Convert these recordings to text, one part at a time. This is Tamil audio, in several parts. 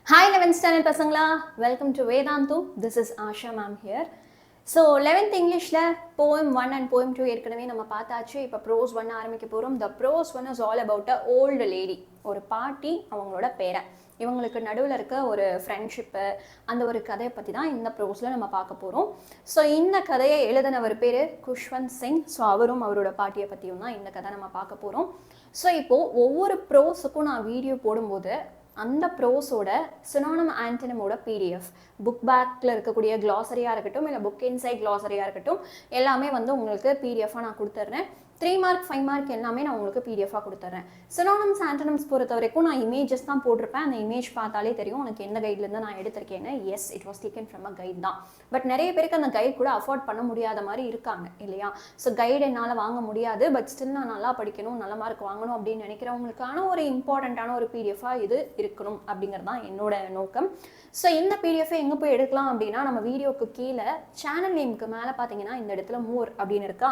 Hi 11th standard pasangla, welcome to Vedantu. This is Asha ma'am here. So 11th English la poem 1 and poem 2 ஏற்கனவே நம்ம பார்த்தாச்சு. இப்போ prose 1 ஆரம்பிக்க போறோம். The prose 1 is all about a old lady. ஒரு பாட்டி அவங்களோட பேரை இவங்களுக்கு நடுவில் இருக்க ஒரு ஃப்ரெண்ட்ஷிப்பு அந்த ஒரு கதையை பற்றி தான் இந்த ப்ரோஸில் நம்ம பார்க்க போகிறோம். ஸோ இந்த கதையை எழுதினவர் பேர் குஷ்வந்த் சிங். ஸோ அவரும் அவரோட பாட்டியை பற்றியும் தான் இந்த கதை நம்ம பார்க்க போகிறோம். ஸோ இப்போது ஒவ்வொரு ப்ரோஸுக்கும் நான் வீடியோ போடும்போது அந்த ப்ரோஸோட சினானிம் ஆன்டனிமோட பிடிஎஃப் புக் பேக்கில் இருக்கக்கூடிய க்ளாசரியாக இருக்கட்டும் இல்லை புக் இன்சைட் க்ளாசரியாக இருக்கட்டும் எல்லாமே வந்து உங்களுக்கு பிடிஎஃபாக நான் கொடுத்துட்றேன். 3 மார்க் 5 மார்க் எல்லாமே நான் உங்களுக்கு பிடிஎஃபாக கொடுத்துட்றேன். சினானிம்ஸ் ஆன்டனிம்ஸ் பொறுத்த வரைக்கும் நான் இமேஜஸ் தான் போட்டிருப்பேன். அந்த இமேஜ் பார்த்தாலே தெரியும் உனக்கு எந்த கைட்லேருந்து நான் எடுத்திருக்கேன்னு. Yes, it was taken from a guide தான். பட் நிறைய பேருக்கு அந்த கைட் கூட அஃபோர்ட் பண்ண முடியாத மாதிரி இருக்காங்க இல்லையா? ஸோ கைடு என்னால் வாங்க முடியாது, பட் ஸ்டில் நான் நல்லா படிக்கணும், நல்ல மார்க் வாங்கணும் அப்படின்னு நினைக்கிறவங்களுக்கான ஒரு இம்பார்ட்டண்ட்டான ஒரு பிடிஎஃபாக இது இருக்கணும் அப்படிங்கிறது தான் என்னோட நோக்கம். ஸோ இந்த பிடிஎஃபை எங்கே போய் எடுக்கலாம் அப்படின்னா நம்ம வீடியோக்கு கீழே சேனல் நேமுக்கு மேலே பார்த்தீங்கன்னா இந்த இடத்துல மோர் அப்படின்னு இருக்கா,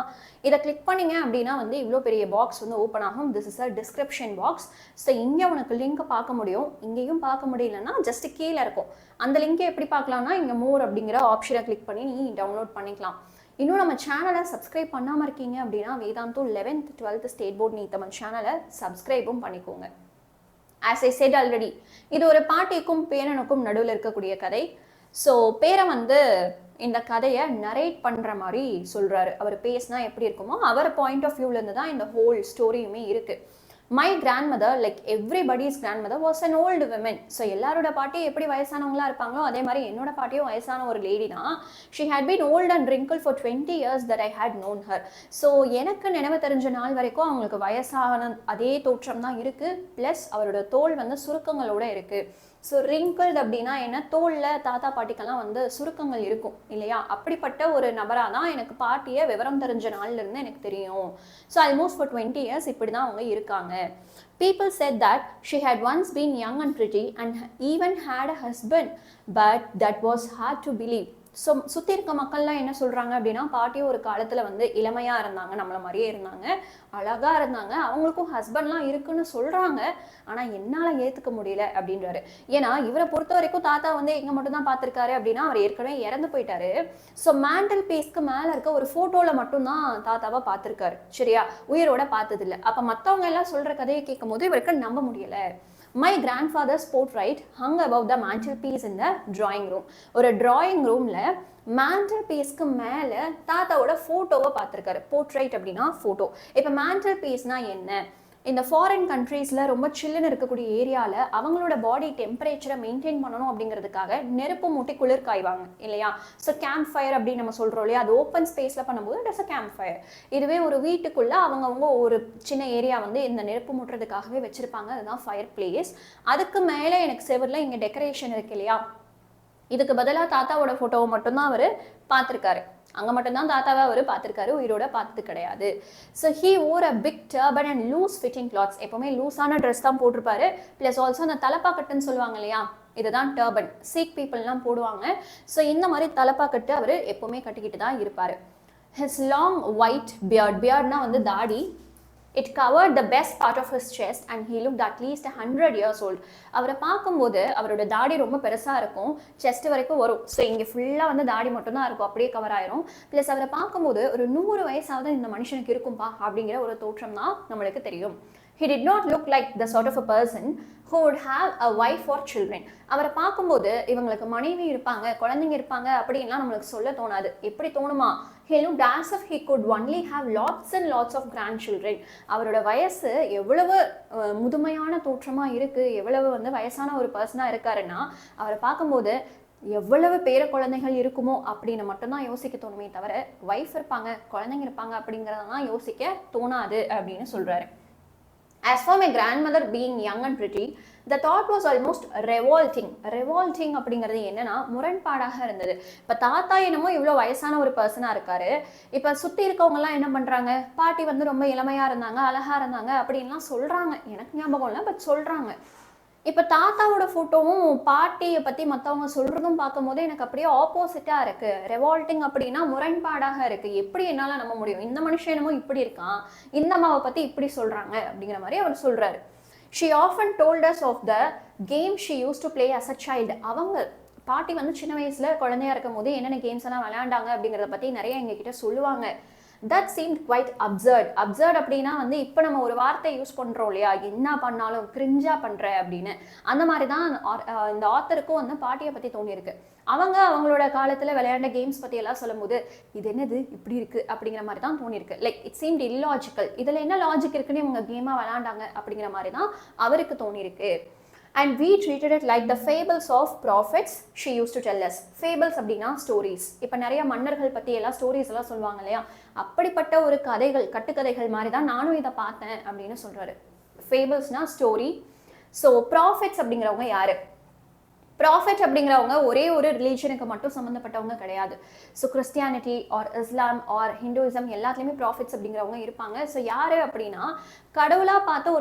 இதை கிளிக் பண்ணிங்க அப்படின்னா வந்து இவ்வளோ பெரிய பாக்ஸ் வந்து ஓப்பன் ஆகும். This is a description box. So இங்கே உனக்கு லிங்க்கை பார்க்க முடியும், இங்கேயும் பார்க்க முடியலன்னா ஜஸ்ட் கீழே இருக்கும். அந்த லிங்கை எப்படி பார்க்கலாம்னா இங்கே மோர் அப்படிங்கிற ஆப்ஷனை கிளிக் பண்ணி நீ டவுன்லோட் பண்ணிக்கலாம். இன்னும் நம்ம சேனலை சப்ஸ்கிரைப் பண்ணாமல் இருக்கீங்க அப்படின்னா Vedantu 11th 12th state board NEET நம்ம சேனலை சப்ஸ்கிரைபும் பண்ணிக்கோங்க. As I said already, இது ஒரு பாட்டிக்கும் பேரனுக்கும் நடுவில் இருக்கக்கூடிய கதை. ஸோ பேரை வந்து இந்த கதையை நரேட் பண்ணுற மாதிரி சொல்கிறாரு. அவர் பேசினா எப்படி இருக்குமோ அவர் பாயிண்ட் ஆஃப் வியூலேருந்து தான் இந்த ஹோல் ஸ்டோரியுமே இருக்குது. My grandmother like everybody's grandmother was an old women. So எல்லாரோட பாட்டியும் எப்படி வயசானவங்களா இருப்பாங்களோ அதே மாதிரி என்னோட பாட்டியும் வயசான ஒரு லேடி தான். She had been old and wrinkle for 20 years that I had known her. So எனக்கு நினைவு தெரிஞ்ச நாள் வரைக்கும் அவங்களுக்கு வயசான அதே தோற்றம் தான் இருக்குது. ப்ளஸ் அவரோட தோல் வந்து சுருக்கங்களோட இருக்குது. ஸோ ரிங்கிள்டு அப்படின்னா என்ன, தோலில் தாத்தா பாட்டிக்கெல்லாம் வந்து சுருக்கங்கள் இருக்கும் இல்லையா? அப்படிப்பட்ட ஒரு நபராக தான் எனக்கு பாட்டியை விவரம் தெரிஞ்ச நாள்லேருந்து எனக்கு தெரியும். ஸோ ஆல்மோஸ்ட் ஃபார் 20 years இப்படி தான் அவங்க இருக்காங்க. People said that she had once been young and pretty and even had a husband, but that was hard to believe. So சுற்றி இருக்க மக்கள்லாம் என்ன சொல்கிறாங்க அப்படின்னா பாட்டியும் ஒரு காலத்தில் வந்து இளமையாக இருந்தாங்க, நம்மளை மாதிரியே இருந்தாங்க, அழகாக இருந்தாங்க, அவங்களுக்கும் ஹஸ்பண்ட்லாம் இருக்குன்னு சொல்கிறாங்க, ஆனால் என்னால் ஏற்றுக்க முடியல அப்படின்றாரு. ஏன்னா இவரை பொறுத்த வரைக்கும் தாத்தா வந்து எங்கே மட்டும்தான் பார்த்துருக்காரு அப்படின்னா அவர் ஏற்கனவே இறந்து போயிட்டாரு. ஸோ மேண்டல் பீஸ்க்கு மேலே இருக்க ஒரு ஃபோட்டோவில் மட்டும்தான் தாத்தாவை பார்த்துருக்காரு, சரியா? உயிரோட பார்த்ததில்லை. அப்போ மற்றவங்க எல்லாம் சொல்கிற கதையை கேட்கும் போது இவருக்கு நம்ப முடியலை. My grandfather's portrait hung above the mantelpiece in the drawing room. ஒரு drawing roomல மேண்டல் பீஸ்க்கு மேலே தாத்தாவோட ஃபோட்டோவை பார்த்துருக்காரு. போர்ட்ரைட் அப்படின்னா ஃபோட்டோ. இப்போ மேண்டல் பீஸ்னா என்ன? இந்த ஃபாரின் கண்ட்ரீஸில் ரொம்ப சில்லுன்னு இருக்கக்கூடிய ஏரியாவில் அவங்களோட பாடி டெம்பரேச்சரை மெயின்டைன் பண்ணணும் அப்படிங்கிறதுக்காக நெருப்பு மூட்டி குளிர் காய்வாங்க இல்லையா? ஸோ கேம்ப் ஃபயர் அப்படின்னு நம்ம சொல்கிறோம் இல்லையா? அது ஓப்பன் ஸ்பேஸில் பண்ணும்போது it is a camp fire. இதுவே ஒரு வீட்டுக்குள்ளே அவங்கவுங்க ஒரு சின்ன ஏரியா வந்து இந்த நெருப்பு மூட்டுறதுக்காகவே வச்சுருப்பாங்க, அதுதான் ஃபயர் பிளேஸ். அதுக்கு மேலே எனக்கு செவரில் இங்கே டெக்கரேஷன் இருக்கு இல்லையா? இதுக்கு பதிலாக தாத்தாவோட ஃபோட்டோவை மட்டும்தான் அவர் பார்த்துருக்காரு. அங்கே மட்டும்தான் தாத்தாவை அவர் பார்த்துருக்காரு, உயிரோட பார்த்தது கிடையாது. So he wore a big turban and loose fitting clothes. எப்போவுமே லூஸான ட்ரெஸ் தான் போட்டிருப்பாரு. ப்ளஸ் ஆல்சோ அந்த தலப்பாக்கட்டுன்னு சொல்லுவாங்க இல்லையா, இதுதான் டர்பன், சீக் பீப்புளெலாம் போடுவாங்க. ஸோ இந்த மாதிரி தலப்பாக்கட்டு அவர் எப்போவுமே கட்டிக்கிட்டு தான் இருப்பார். ஹிஸ் லாங் ஒயிட் பியர்ட், பியர்ட்னா வந்து தாடி. It covered the best part of his chest and he looked at least 100 years old. அவரை பார்க்கும்போது அவரோட தாடி ரொம்ப பெருசாக இருக்கும், செஸ்ட் வரைக்கும் வரும். ஸோ இங்கே ஃபுல்லாக வந்து தாடி மட்டும்தான் இருக்கும், அப்படியே கவர் ஆயிரும். ப்ளஸ் அவரை பார்க்கும்போது ஒரு 100 வயசாவது இந்த மனுஷனுக்கு இருக்கும்பா அப்படிங்கிற ஒரு தோற்றம் தான் நம்மளுக்கு தெரியும். He did not look like the sort of a person who would have a wife or children. அவரை பார்க்கும்போது இவங்களுக்கு மனைவி இருப்பாங்க, குழந்தைங்க இருப்பாங்க அப்படின்லாம் நம்மளுக்கு சொல்ல தோணாது. எப்படி தோணுமா? He looked as if he could only have lots and lots of grandchildren. அவரோட வயசு எவ்வளவு முதுமையான தோற்றமாக இருக்குது, எவ்வளவு வந்து வயசான ஒரு பர்சனாக இருக்காருன்னா அவரை பார்க்கும்போது எவ்வளவு பேர குழந்தைகள் இருக்குமோ அப்படின்னு மட்டும்தான் யோசிக்க தோணுமே தவிர ஒய்ஃப் இருப்பாங்க, குழந்தைங்க இருப்பாங்க அப்படிங்கிறதெல்லாம் யோசிக்க தோணாது அப்படின்னு சொல்கிறாரு. As for my grandmother being young and pretty, the thought was almost revolting. Revolting அப்படிங்கிறது என்னன்னா முரண்பாடாக இருந்தது. இப்போ தாத்தா என்னமோ இவ்வளோ வயசான ஒரு பர்சனாக இருக்காரு, இப்போ சுற்றி இருக்கவங்கலாம் என்ன பண்ணுறாங்க, பாட்டி வந்து ரொம்ப இளமையாக இருந்தாங்க, அழகாக இருந்தாங்க அப்படின்லாம் சொல்கிறாங்க. எனக்கு ஞாபகம் இல்லை, பட் சொல்கிறாங்க. இப்போ தாத்தாவோட ஃபோட்டோவும் பாட்டியை பற்றி மற்றவங்க சொல்கிறதும் பார்க்கும்போது எனக்கு அப்படியே ஆப்போசிட்டாக இருக்குது. ரெவால்ட்டிங் அப்படின்னா முரண்பாடாக இருக்குது. எப்படி என்னால் நம்ப முடியும், இந்த மனுஷன் என்னமோ இப்படி இருக்கான், இந்த அம்மாவை பற்றி இப்படி சொல்கிறாங்க அப்படிங்கிற மாதிரி அவர் சொல்கிறாரு. She often told us of the game she used to play as a child. அவங்க பாட்டி வந்து சின்ன வயசுல குழந்தையா இருக்கும் போது என்னென்ன கேம்ஸ் எல்லாம் விளையாண்டாங்க அப்படிங்கிறத பத்தி நிறைய எங்ககிட்ட சொல்லுவாங்க. That seemed quite absurd. Absurd அப்படின்னா வந்து இப்போ நம்ம ஒரு வார்த்தை யூஸ் பண்ணுறோம் இல்லையா, என்ன பண்ணாலும் கிரிஞ்சா பண்ற அப்படின்னு. அந்த மாதிரி தான் இந்த ஆத்தருக்கும் வந்து பாட்டியை பற்றி தோணியிருக்கு. அவங்களோட காலத்தில் விளையாண்ட கேம்ஸ் பற்றி எல்லாம் சொல்லும் போது இது என்னது இப்படி இருக்கு அப்படிங்கிற மாதிரி தான் தோணியிருக்கு. Like it seemed illogical. இதில் என்ன லாஜிக் இருக்குன்னு இவங்க கேமாக விளையாண்டாங்க அப்படிங்கிற மாதிரி தான் அவருக்கு தோணியிருக்கு. And we treated it like the fables of prophets she used to tell us. Fables அப்படின்னா ஸ்டோரிஸ். இப்போ நிறைய மன்னர்கள் பற்றி எல்லாம் ஸ்டோரிஸ் எல்லாம் சொல்லுவாங்க இல்லையா, அப்படிப்பட்ட ஒரு கதைகள், கட்டுக்கதைகள் மாதிரி தான் நானும் இதை பார்த்தேன் அப்படின்னு சொல்றாரு. ஃபேபிள்ஸ்னா ஸ்டோரி. ஸோ ப்ராஃபிட்ஸ் அப்படிங்கிறவங்க யாரு? ப்ராஃபிட் அப்படிங்கிறவங்க ஒரே ஒரு ரிலீஜனுக்கு மட்டும் சம்மந்தப்பட்டவங்க கிடையாது. ஸோ கிறிஸ்டியானிட்டி ஆர் இஸ்லாம் ஆர் ஹிந்துயிசம் எல்லாத்துலேயுமே ப்ராஃபிட்ஸ் அப்படிங்கிறவங்க இருப்பாங்க. ஸோ யார் அப்படின்னா கடவுளாக பார்த்து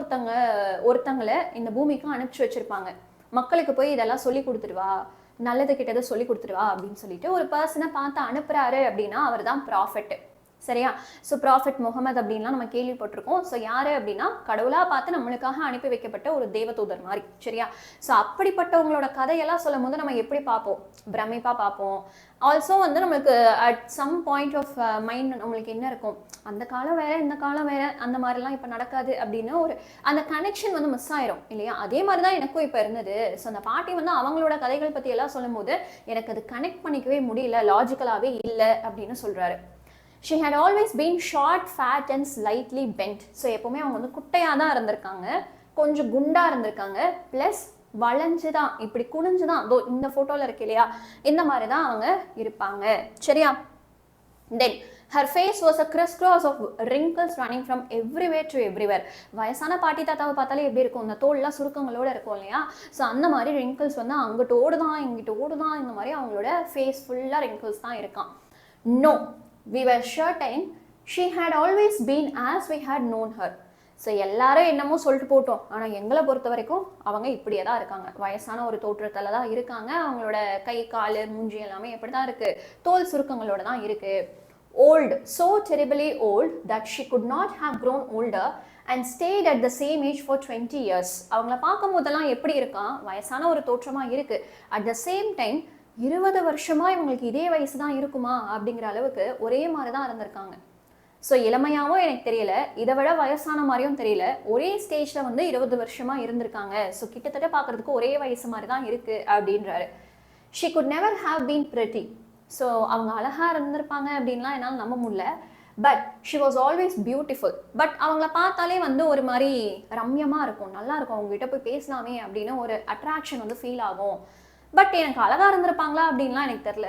ஒருத்தங்களை இந்த பூமிக்கு அனுப்பிச்சி வச்சிருப்பாங்க. மக்களுக்கு போய் இதெல்லாம் சொல்லி கொடுத்துருவா, நல்லது கிட்டதை சொல்லி கொடுத்துருவா அப்படின்னு சொல்லிட்டு ஒரு பர்சனை பார்த்து அனுப்புறாரு அப்படின்னா அவர் தான் ப்ராஃபிட். சரியா? ஸோ ப்ராஃபிட் முகமது அப்படின்லாம் நம்ம கேள்விப்பட்டிருக்கோம். ஸோ யாரு அப்படின்னா கடவுளாக பார்த்து நம்மளுக்காக அனுப்பி வைக்கப்பட்ட ஒரு தேவதூதர் மாதிரி. சரியா? ஸோ அப்படிப்பட்டவங்களோட கதையெல்லாம் சொல்லும் போது நம்ம எப்படி பார்ப்போம்? பிரமிப்பாக பார்ப்போம். ஆல்சோ வந்து நம்மளுக்கு at some point of mind நம்மளுக்கு என்ன இருக்கும், அந்த காலம் வேற இந்த காலம் வேற, அந்த மாதிரிலாம் இப்போ நடக்காது அப்படின்னு ஒரு அந்த கனெக்ஷன் வந்து மிஸ் ஆயிரும் இல்லையா? அதே மாதிரி தான் எனக்கும் இப்போ இருந்தது. ஸோ அந்த பாட்டி வந்து அவங்களோட கதைகள் பற்றி எல்லாம் சொல்லும் போது எனக்கு அது கனெக்ட் பண்ணிக்கவே முடியல, லாஜிக்கலாகவே இல்லை அப்படின்னு சொல்றாரு. She had always been short, fat and slightly bent. So எப்போவுமே அவங்க வந்து குட்டையாக தான் இருந்திருக்காங்க, கொஞ்சம் குண்டாக இருந்திருக்காங்க, ப்ளஸ் வளைஞ்சு தான், இப்படி குனிஞ்சு தான், இந்த ஃபோட்டோவில் இருக்கு இல்லையா, இந்த மாதிரி தான் அவங்க இருப்பாங்க. சரியா? தென் her face was a crisscross of wrinkles running from everywhere to everywhere. வயசான பாட்டி தாத்தாவை பார்த்தாலே எப்படி இருக்கும், இந்த தோல்லாம் சுருக்கங்களோட இருக்கும் இல்லையா? ஸோ அந்த மாதிரி ரிங்கிள்ஸ் வந்து அங்கிட்டு ஓடுதான் இங்கிட்டு ஓடுதான், இந்த மாதிரி அவங்களோட ஃபேஸ் ஃபுல்லாக ரிங்கிள்ஸ் தான் இருக்கான். No. We were certain she had always been as we had known her. So எல்லாரும் என்னமோ சொல்லிட்டு போட்டோம், ஆனால் எங்களை பொறுத்த வரைக்கும் அவங்க இப்படியே தான் இருக்காங்க, வயசான ஒரு தோற்றத்தில் தான் இருக்காங்க. அவங்களோட கை கால் மூஞ்சி எல்லாமே எப்படி தான் இருக்கு, தோல் சுருக்கங்களோட தான் இருக்கு. Old, so terribly old that she could not have grown older and stayed at the same age for 20 years. அவங்கள பார்க்கும் போதெல்லாம் எப்படி இருக்கான், வயசான ஒரு தோற்றமாக இருக்கு. At the same time 20 வருஷமா இவங்களுக்கு இதே வயசு தான் இருக்குமா அப்படிங்கிற அளவுக்கு ஒரே மாதிரி தான் இருந்திருக்காங்க. ஸோ இளமையாகவும் எனக்கு தெரியல, இதை விட வயசான மாதிரியும் தெரியல, ஒரே ஸ்டேஜில் வந்து 20 வருஷமா இருந்திருக்காங்க. ஸோ கிட்டத்தட்ட பார்க்கறதுக்கு ஒரே வயசு மாதிரி தான் இருக்கு அப்படின்றாரு. She could never have been pretty. So அவங்க அழகா இருந்திருப்பாங்க அப்படின்லாம் என்னால் நம்ப முடியல. But she was always beautiful. But அவங்கள பார்த்தாலே வந்து ஒரு மாதிரி ரம்யமாக இருக்கும், நல்லா இருக்கும், அவங்ககிட்ட போய் பேசலாமே அப்படின்னு ஒரு அட்ராக்ஷன் வந்து ஃபீல் ஆகும். பட் எனக்கு அழகா இருந்திருப்பாங்களா அப்படின்லாம் எனக்கு தெரியல.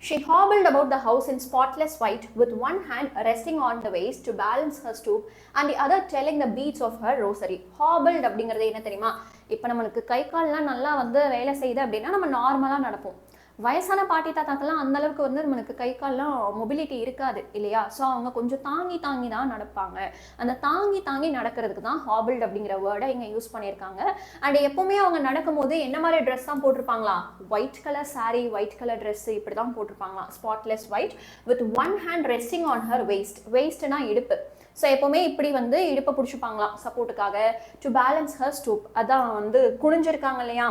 She hobbled about the house in spotless white with one hand resting on the waist to balance her stoop and the other telling the beads of her rosary. Hobbled அப்படிங்கிறது என்ன தெரியுமா? இப்போ நம்மளுக்கு கை கால்லாம் நல்லா வந்து வேலை செய்யுது அப்படின்னா நம்ம நார்மலாக நடப்போம். வயசான பாட்டி தாத்தாக்கெல்லாம் அந்த அளவுக்கு வந்து நம்மளுக்கு கை கால்லாம் மொபிலிட்டி இருக்காது இல்லையா? ஸோ அவங்க கொஞ்சம் தாங்கி தான் நடப்பாங்க. அந்த தாங்கி நடக்கிறதுக்கு தான் ஹாபிள்ட் அப்படிங்கிற வேர்டை இங்கே யூஸ் பண்ணியிருக்காங்க. அண்ட் எப்போவுமே அவங்க நடக்கும்போது என்ன மாதிரி ட்ரெஸ் தான் போட்டிருப்பாங்களா? White colour sari, white colour dress இப்படி தான் போட்டிருப்பாங்களா, spotless white with one hand resting on her waist. வெயிஸ்ட்னா இடுப்பு. ஸோ எப்போவுமே இப்படி வந்து இடுப்பை பிடிச்சிப்பாங்களாம் சப்போர்ட்டுக்காக. டு பேலன்ஸ் ஹர் ஸ்டூப், அதான் வந்து குனிஞ்சிருக்காங்க இல்லையா,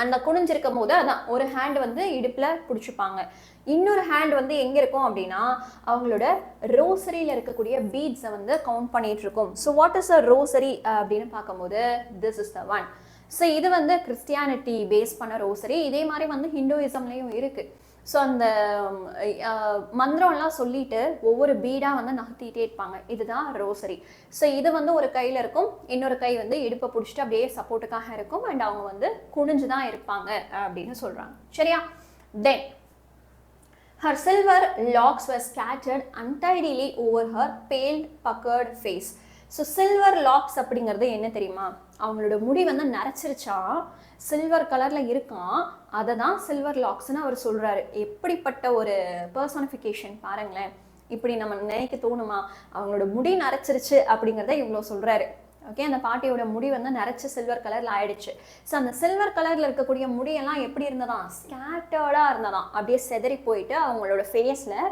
அந்த குனிஞ்சிருக்கும் போது அதான் ஒரு ஹேண்ட் வந்து இடுப்பில் பிடிச்சிப்பாங்க, இன்னொரு ஹேண்ட் வந்து எங்கே இருக்கும் அப்படின்னா அவங்களோட ரோசரியில் இருக்கக்கூடிய பீட்ஸை வந்து கவுண்ட் பண்ணிட்டு இருக்கும். So what is a rosary அப்படின்னு பார்க்கும்போது this is the one. So இது வந்து கிறிஸ்டியானிட்டி பேஸ் பண்ண ரோசரி. இதே மாதிரி வந்து ஹிந்துயிசம்லேயும் இருக்குது. ஸோ அந்த மந்திரம்லாம் சொல்லிட்டு ஒவ்வொரு பீடாக வந்து நகர்த்திட்டே இருப்பாங்க, இதுதான் ரோசரி. ஸோ இது வந்து ஒரு கையில் இருக்கும், இன்னொரு கை வந்து இடுப்பை பிடிச்சிட்டு அப்படியே சப்போர்ட்டுக்காக இருக்கும். அண்ட் அவங்க வந்து குனிஞ்சு தான் இருப்பாங்க அப்படின்னு சொல்கிறாங்க. சரியா? தென் her silver locks were scattered untidily over her pale puckered face. So silver locks அப்படிங்கிறது என்ன தெரியுமா? அவங்களோட முடி வந்து நரைச்சிருச்சா, சில்வர் கலரில் இருக்கான், அதை தான் சில்வர் லாக்ஸ்ன்னு அவர் சொல்கிறாரு. எப்படிப்பட்ட ஒரு பர்சனிஃபிகேஷன் பாருங்களேன். இப்படி நம்ம நினைக்க தோணுமா? அவங்களோட முடி நரைச்சிருச்சு அப்படிங்கிறத இவ்வளோ சொல்கிறாரு. ஓகே, அந்த பாட்டியோட முடி வந்து நரைச்சி சில்வர் கலரில் ஆயிடுச்சு. ஸோ அந்த சில்வர் கலரில் இருக்கக்கூடிய முடியெல்லாம் எப்படி இருந்ததாம்? ஸ்கேட்டர்டாக இருந்ததாம், அப்படியே செதறி போயிட்டு அவங்களோட ஃபேஸில்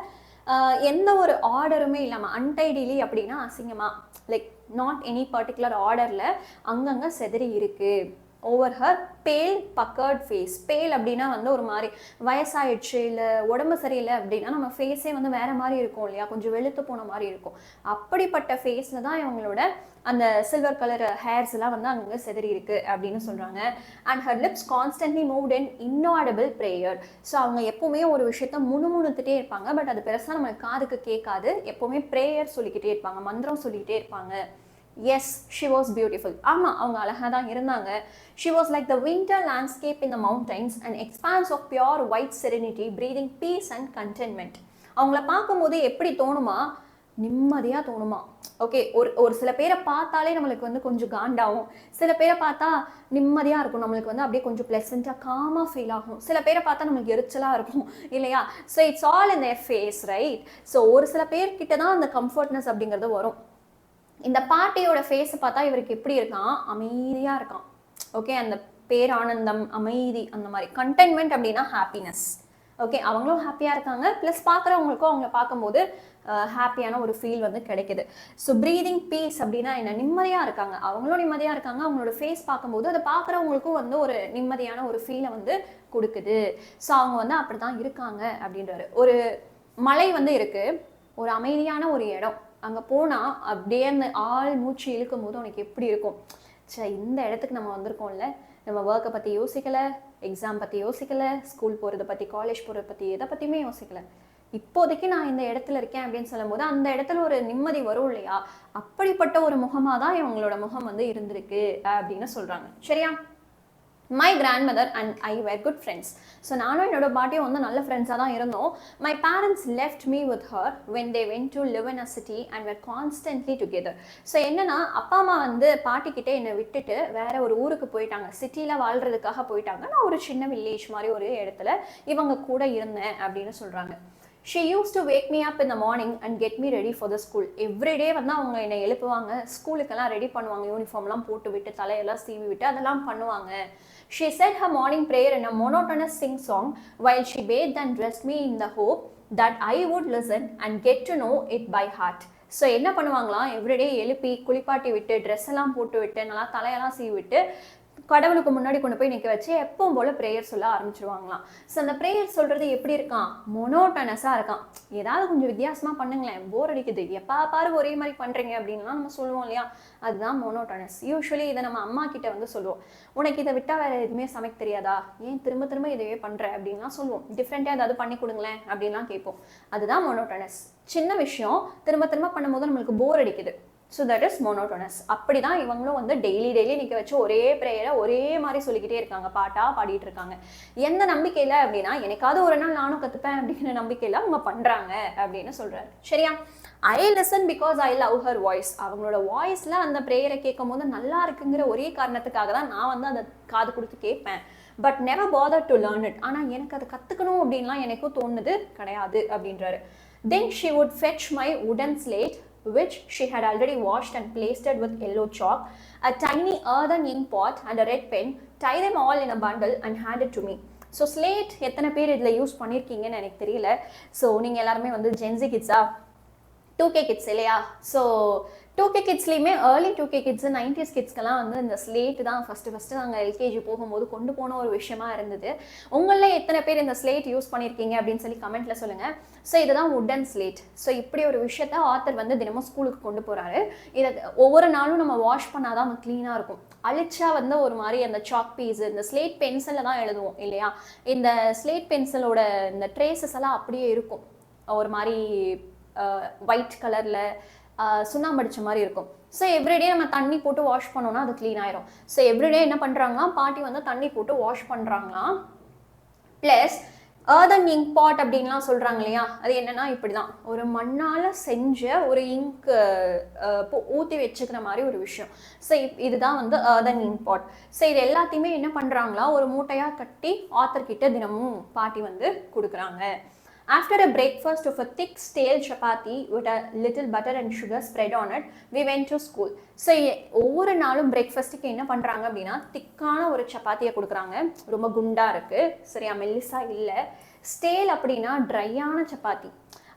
எந்த ஒரு ஆர்டருமே இல்லாமல், அன்டைடிலி அப்படின்னா அசிங்கமாக, லைக் நாட் எனி பர்டிகுலர் ஆர்டரில் அங்கங்கே செதறி இருக்குது. ஓவர் ஹர் பேல் பக்கர்ட் ஃபேஸ். பேல் அப்படின்னா வந்து ஒரு மாதிரி வயசாயிடுச்சு இல்லை உடம்பு சரியில்லை அப்படின்னா நம்ம ஃபேஸே வந்து வேற மாதிரி இருக்கும் இல்லையா, கொஞ்சம் வெளுத்து போன மாதிரி இருக்கும். அப்படிப்பட்ட ஃபேஸில் தான் இவங்களோட அந்த சில்வர் கலர் ஹேர்ஸ் எல்லாம் வந்து அங்கே செதறி இருக்கு அப்படின்னு சொல்றாங்க. And her lips constantly moved in inaudible prayer. So அவங்க எப்பவுமே ஒரு விஷயத்த முணுமுணுத்துட்டே இருப்பாங்க, பட் அது பெருசாக நம்ம காதுக்கு கேட்காது. எப்பவுமே ப்ரேயர் சொல்லிக்கிட்டே இருப்பாங்க, மந்திரம் சொல்லிக்கிட்டே இருப்பாங்க. Yes, she was beautiful. ஆமாம், அவங்க அழகாக தான் இருந்தாங்க. She was like the winter landscape in the mountains and expanse of pure white serenity breathing peace and contentment. அவங்கள பார்க்கும்போது எப்படி தோணுமா, நிம்மதியாக தோணுமா. ஓகே, ஒரு சில பேரை பார்த்தாலே நம்மளுக்கு வந்து கொஞ்சம் காண்டாகும், சில பேரை பார்த்தா நிம்மதியாக இருக்கும், நம்மளுக்கு வந்து அப்படியே கொஞ்சம் ப்ளசண்ட்டாக காமாக ஃபீல் ஆகும். சில பேரை பார்த்தா நம்மளுக்கு எரிச்சலாக இருக்கும் இல்லையா. So it's all in their face, right. So ஒரு சில பேர்கிட்ட தான் அந்த கம்ஃபர்ட்னஸ் அப்படிங்கிறது வரும். இந்த பாட்டியோட ஃபேஸை பார்த்தா இவருக்கு எப்படி இருக்கான், அமைதியாக இருக்கான். ஓகே, அந்த பேரானந்தம், அமைதி, அந்த மாதிரி. கண்டென்ட்மெண்ட் அப்படின்னா ஹாப்பினஸ். ஓகே, அவங்களும் ஹாப்பியாக இருக்காங்க, ப்ளஸ் பார்க்குறவங்களுக்கும் அவங்கள பார்க்கும்போது ஹாப்பியான ஒரு ஃபீல் வந்து கிடைக்குது. ஸோ ப்ரீதிங் பீஸ் அப்படின்னா என்ன, நிம்மதியாக இருக்காங்க, அவங்களும் நிம்மதியாக இருக்காங்க. அவங்களோட ஃபேஸ் பார்க்கும்போது அதை பார்க்குறவங்களுக்கும் வந்து ஒரு நிம்மதியான ஒரு ஃபீலை வந்து கொடுக்குது. ஸோ அவங்க வந்து அப்படி தான் இருக்காங்க அப்படின்றாரு. ஒரு மலை வந்து இருக்குது, ஒரு அமைதியான ஒரு இடம், அங்கே போனால் அப்படியே அந்த ஆள் மூச்சு இழுக்கும் போது உனக்கு எப்படி இருக்கும், சரி இந்த இடத்துக்கு நம்ம வந்திருக்கோம்ல, நம்ம ஒர்க்கை பற்றி யோசிக்கலை, எக்ஸாம் பற்றி யோசிக்கலை, ஸ்கூல் போகிறத பற்றி, காலேஜ் போகிறத பற்றி, எதை பற்றியுமே யோசிக்கலை, இப்போதைக்கு நான் இந்த இடத்துல இருக்கேன் அப்படின்னு சொல்லும் போது அந்த இடத்துல ஒரு நிம்மதி வரும் இல்லையா. அப்படிப்பட்ட ஒரு முகமாக தான் இவங்களோட முகம் வந்து இருந்திருக்கு அப்படின்னு சொல்கிறாங்க. சரியா. My grandmother and I were good friends. So நானும் என்னோட பாட்டியும் வந்து நல்ல ஃப்ரெண்ட்ஸாக தான் இருந்தோம். My parents left me with her when they went to live in a city and were constantly together. So என்னன்னா, அப்பா அம்மா வந்து பாட்டிக்கிட்டே என்னை விட்டுட்டு வேற ஒரு ஊருக்கு போயிட்டாங்க, சிட்டியில் வாழ்றதுக்காக போயிட்டாங்க. நான் ஒரு சின்ன வில்லேஜ் மாதிரி ஒரு இடத்துல இவங்க கூட இருந்தேன் அப்படின்னு சொல்கிறாங்க. She used to wake me up in the morning and get me ready for the school. Every day வந்து அவங்க என்னை எழுப்புவாங்க, ஸ்கூலுக்கெல்லாம் ரெடி பண்ணுவாங்க, யூனிஃபார்ம்லாம் போட்டு விட்டு தலையெல்லாம் சீவி விட்டு அதெல்லாம் பண்ணுவாங்க. She said her morning prayer in a monotonous sing song while she bathed and dressed me in the hope that I would listen and get to know it by heart. So என்ன பண்ணுவாங்களாம், எவ்ரிடே எழுப்பி குளிப்பாட்டி விட்டு ட்ரெஸ் எல்லாம் போட்டு விட்டு நல்லா தலையெல்லாம் சீவி விட்டு கடவுளுக்கு முன்னாடி கொண்டு போய் நிற்க வச்சு எப்பவும் போல ப்ரேயர் சொல்ல ஆரம்பிச்சிருவாங்களாம். ஸோ அந்த ப்ரேயர் சொல்றது எப்படி இருக்கான், மொனோட்டனஸாக இருக்கான். ஏதாவது கொஞ்சம் வித்தியாசமாக பண்ணுங்களேன், போர் அடிக்குது, எப்போ பாரு ஒரே மாதிரி பண்ணுறீங்க அப்படின்லாம் நம்ம சொல்லுவோம் இல்லையா, அதுதான் மொனோட்டனஸ். யூஸ்வலி இதை நம்ம அம்மா கிட்ட வந்து சொல்லுவோம், உனக்கு இதை விட்டால் வேறு எதுவுமே சமைக்க தெரியாதா, ஏன் திரும்ப திரும்ப இதையே பண்ணுற அப்படின்லாம் சொல்லுவோம். டிஃப்ரெண்ட்டாக ஏதாவது பண்ணி கொடுங்களேன் அப்படின்லாம் கேட்போம். அதுதான் மொனோட்டனஸ். சின்ன விஷயம் திரும்ப திரும்ப பண்ணும்போது நம்மளுக்கு போர் அடிக்குது. So that is monotonous. அப்படி தான் இவங்களும் வந்து டெய்லி நிற்க வச்சு ஒரே ப்ரேயரை ஒரே மாதிரி சொல்லிக்கிட்டே இருக்காங்க, பாட்டாக பாடிட்டு இருக்காங்க. எந்த நம்பிக்கையில் அப்படின்னா, எனக்காவது ஒரு நாள் நானும் கற்றுப்பேன் அப்படிங்கிற நம்பிக்கையில் அவங்க பண்ணுறாங்க அப்படின்னு சொல்கிறாரு. சரியா. I listen because I love her voice. அவங்களோட வாய்ஸில் அந்த ப்ரேயரை கேட்கும் போது நல்லா இருக்குங்கிற ஒரே காரணத்துக்காக தான் நான் வந்து அதை காது கொடுத்து கேட்பேன். But never bother to learn it. ஆனால் எனக்கு அதை கற்றுக்கணும் அப்படின்லாம் எனக்கும் தோணுது கிடையாது அப்படின்றாரு. Then she would fetch my வுடன் slate which she had already washed and pasted with yellow chalk, a tiny earthen ink pot and a red pen, tie them all in a bundle and hand it to me. So slate எத்தனை பேர் இதில் யூஸ் பண்ணியிருக்கீங்கன்னு எனக்கு தெரியல. ஸோ நீங்கள் எல்லாருமே வந்து ஜென்சி கிட்ஸா, 2K கிட்ஸ் இல்லையா. ஸோ 2K கிட்ஸ்லேயுமே ஏர்லி 2K கிட்ஸ் 90s கிட்ஸ்க்கெல்லாம் வந்து இந்த ஸ்லேட் தான் ஃபஸ்ட்டு நாங்கள் எல்கேஜி போகும்போது கொண்டு போன ஒரு விஷயமா இருந்தது. உங்களில் எத்தனை பேர் இந்த ஸ்லேட் யூஸ் பண்ணியிருக்கீங்க அப்படின்னு சொல்லி கமெண்ட்டில் சொல்லுங்கள். ஸோ இதுதான் வுடன் ஸ்லேட். ஸோ இப்படி ஒரு விஷயத்த ஆத்தர் வந்து தினமும் ஸ்கூலுக்கு கொண்டு போகிறாரு. இதை ஒவ்வொரு நாளும் நம்ம வாஷ் பண்ணாதான் அது க்ளீனாக இருக்கும். அழிச்சா வந்து ஒரு மாதிரி அந்த சாக் பீஸ், இந்த ஸ்லேட் பென்சிலில் தான் எழுதுவோம் இல்லையா, இந்த ஸ்லேட் பென்சிலோட இந்த ட்ரேசஸ் எல்லாம் அப்படியே இருக்கும், ஒரு மாதிரி ஒயிட் கலரில் சுண்ணாம்படிச்ச மாதிரி இருக்கும். ஸோ எவ்ரிடே நம்ம தண்ணி போட்டு வாஷ் பண்ணோன்னா அது க்ளீன் ஆயிரும். ஸோ எவ்ரிடே என்ன பண்ணுறாங்களாம், பாட்டி வந்து தண்ணி போட்டு வாஷ் பண்ணுறாங்களாம். ப்ளஸ் earthen ink pot அப்படின்லாம் சொல்கிறாங்க இல்லையா, அது என்னென்னா இப்படி தான் ஒரு மண்ணால் செஞ்ச ஒரு இங்க் ஊற்றி வச்சுக்கிற மாதிரி ஒரு விஷயம். ஸோ இதுதான் வந்து earthen ink pot. ஸோ இது எல்லாத்தையுமே என்ன பண்ணுறாங்களா, ஒரு மூட்டையாக கட்டி ஆத்தர்கிட்ட தினமும் பாட்டி வந்து கொடுக்குறாங்க. After a breakfast of a thick stale chapati with a little butter and sugar spread on it, we went to school. So ஒவ்வொரு நாளும் பிரேக்ஃபாஸ்ட்டுக்கு என்ன பண்ணுறாங்க அப்படின்னா, திக்கான ஒரு சப்பாத்தியை கொடுக்குறாங்க, ரொம்ப குண்டாக இருக்குது, சரியா மெல்லிஸாக இல்லை. ஸ்டேல் அப்படின்னா ட்ரையான சப்பாத்தி.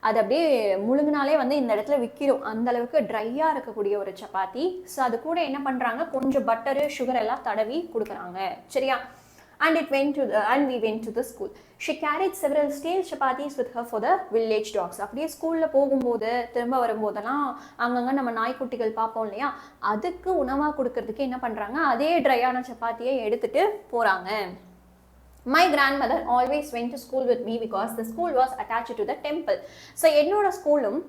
அது அப்படியே முழுங்கினாலே வந்து இந்த இடத்துல விற்கிடும், அந்த அளவுக்கு ட்ரையாக இருக்கக்கூடிய ஒரு சப்பாத்தி. ஸோ அது கூட என்ன பண்ணுறாங்க, கொஞ்சம் பட்டரு சுகர் எல்லாம் தடவி கொடுக்குறாங்க. சரியா? And we went to the school. She carried several stale chapatis with her for the village dogs. அப்படியே ஸ்கூலில் போகும்போது திரும்ப வரும்போதெல்லாம் அங்கங்கே நம்ம நாய்க்குட்டிகள் பார்ப்போம் இல்லையா, அதுக்கு உணவாக கொடுக்கறதுக்கு என்ன பண்ணுறாங்க, அதே ட்ரையான சப்பாத்தியை எடுத்துகிட்டு போகிறாங்க. My grandmother always went to school with me because the school was attached to the temple. So என்னோட ஸ்கூலும்